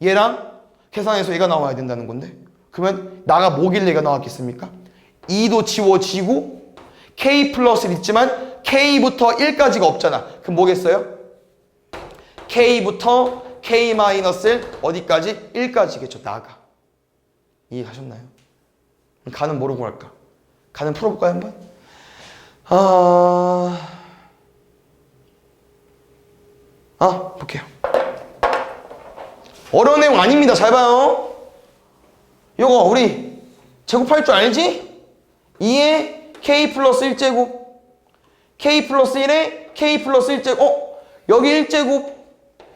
얘랑 계산해서 얘가 나와야 된다는 건데 그러면 나가 뭐길래 얘가 나왔겠습니까? 2도 지워지고 K 플러스는 있지만 K부터 1까지가 없잖아. 그럼 뭐겠어요? K부터 K-1 어디까지? 1까지겠죠. 나가. 이해하셨나요? 가는 뭐로 구할까? 가는 풀어볼까요 한번? 볼게요. 어려운 내용 아닙니다. 잘 봐요. 요거 우리 제곱할 줄 알지? 2에 K 플러스 1제곱 K 플러스 1에 K 플러스 1제곱 여기 1제곱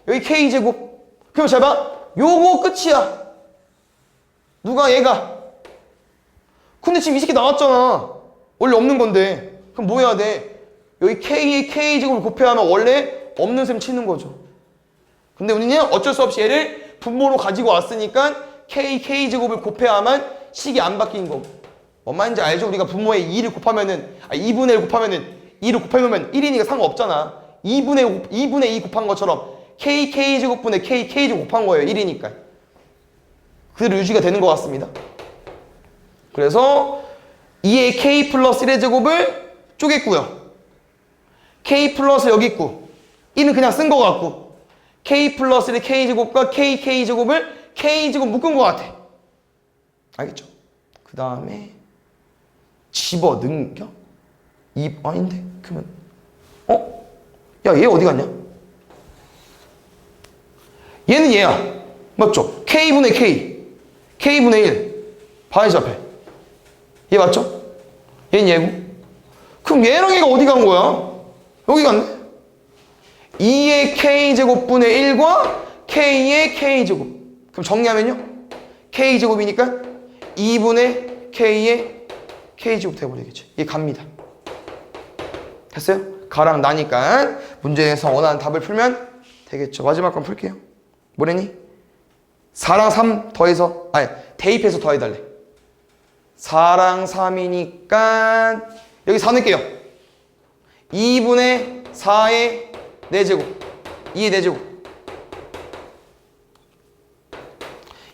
여기 K제곱. 그럼 잘 봐. 요거 끝이야. 누가? 얘가. 근데 지금 이 새끼 나왔잖아. 원래 없는 건데. 그럼 뭐 해야 돼? 여기 K에 K제곱을 곱해야 하면 원래 없는 셈 치는 거죠. 근데 우리는 어쩔 수 없이 얘를 분모로 가지고 왔으니까 K제곱을 곱해야만 식이 안 바뀐 거고. 뭔 말인지 알죠? 우리가 분모에 2를 곱하면은 2분의 1 곱하면은 2를 곱해놓으면 1이니까 상관없잖아. 2분의 2 곱한 것처럼 K제곱분의 K제곱 곱한 거예요. 1이니까. 그대로 유지가 되는 것 같습니다. 그래서 2의 K 플러스 1의 제곱을 쪼갰고요. K 플러스 여기 있고 1은 그냥 쓴 것 같고 K 플러스 1의 K제곱과 K제곱을 K제곱 묶은 것 같아. 알겠죠? 그 다음에 집어넣겨? 아닌데? 그러면 야, 얘 어디 갔냐? 얘는 얘야. 맞죠? K분의 K. K분의 1. 봐야지 앞에. 얘 맞죠? 얘는 얘고. 그럼 얘랑 얘가 어디 간 거야? 여기 갔네? 2의 K제곱분의 1과 K의 K제곱. 그럼 정리하면요? K제곱이니까 2분의 K의 K제곱 돼버리겠지. 얘 갑니다. 됐어요? 가랑 나니까 문제에서 원하는 답을 풀면 되겠죠. 마지막 건 풀게요. 뭐랬니? 4랑 3 더해서 아니 대입해서 더해달래. 4랑 3이니까 여기 4 넣을게요. 2분의 4의 4제곱 2의 4제곱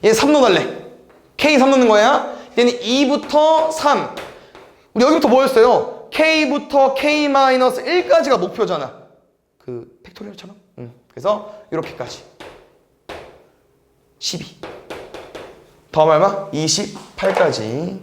얘 3 넣어달래. K 3 넣는 거야. 얘는 2부터 3 우리 여기부터 뭐였어요? K부터 K-1까지가 목표잖아. 그 팩토리얼처럼. 그래서 이렇게까지 12 더하면 얼마? 28까지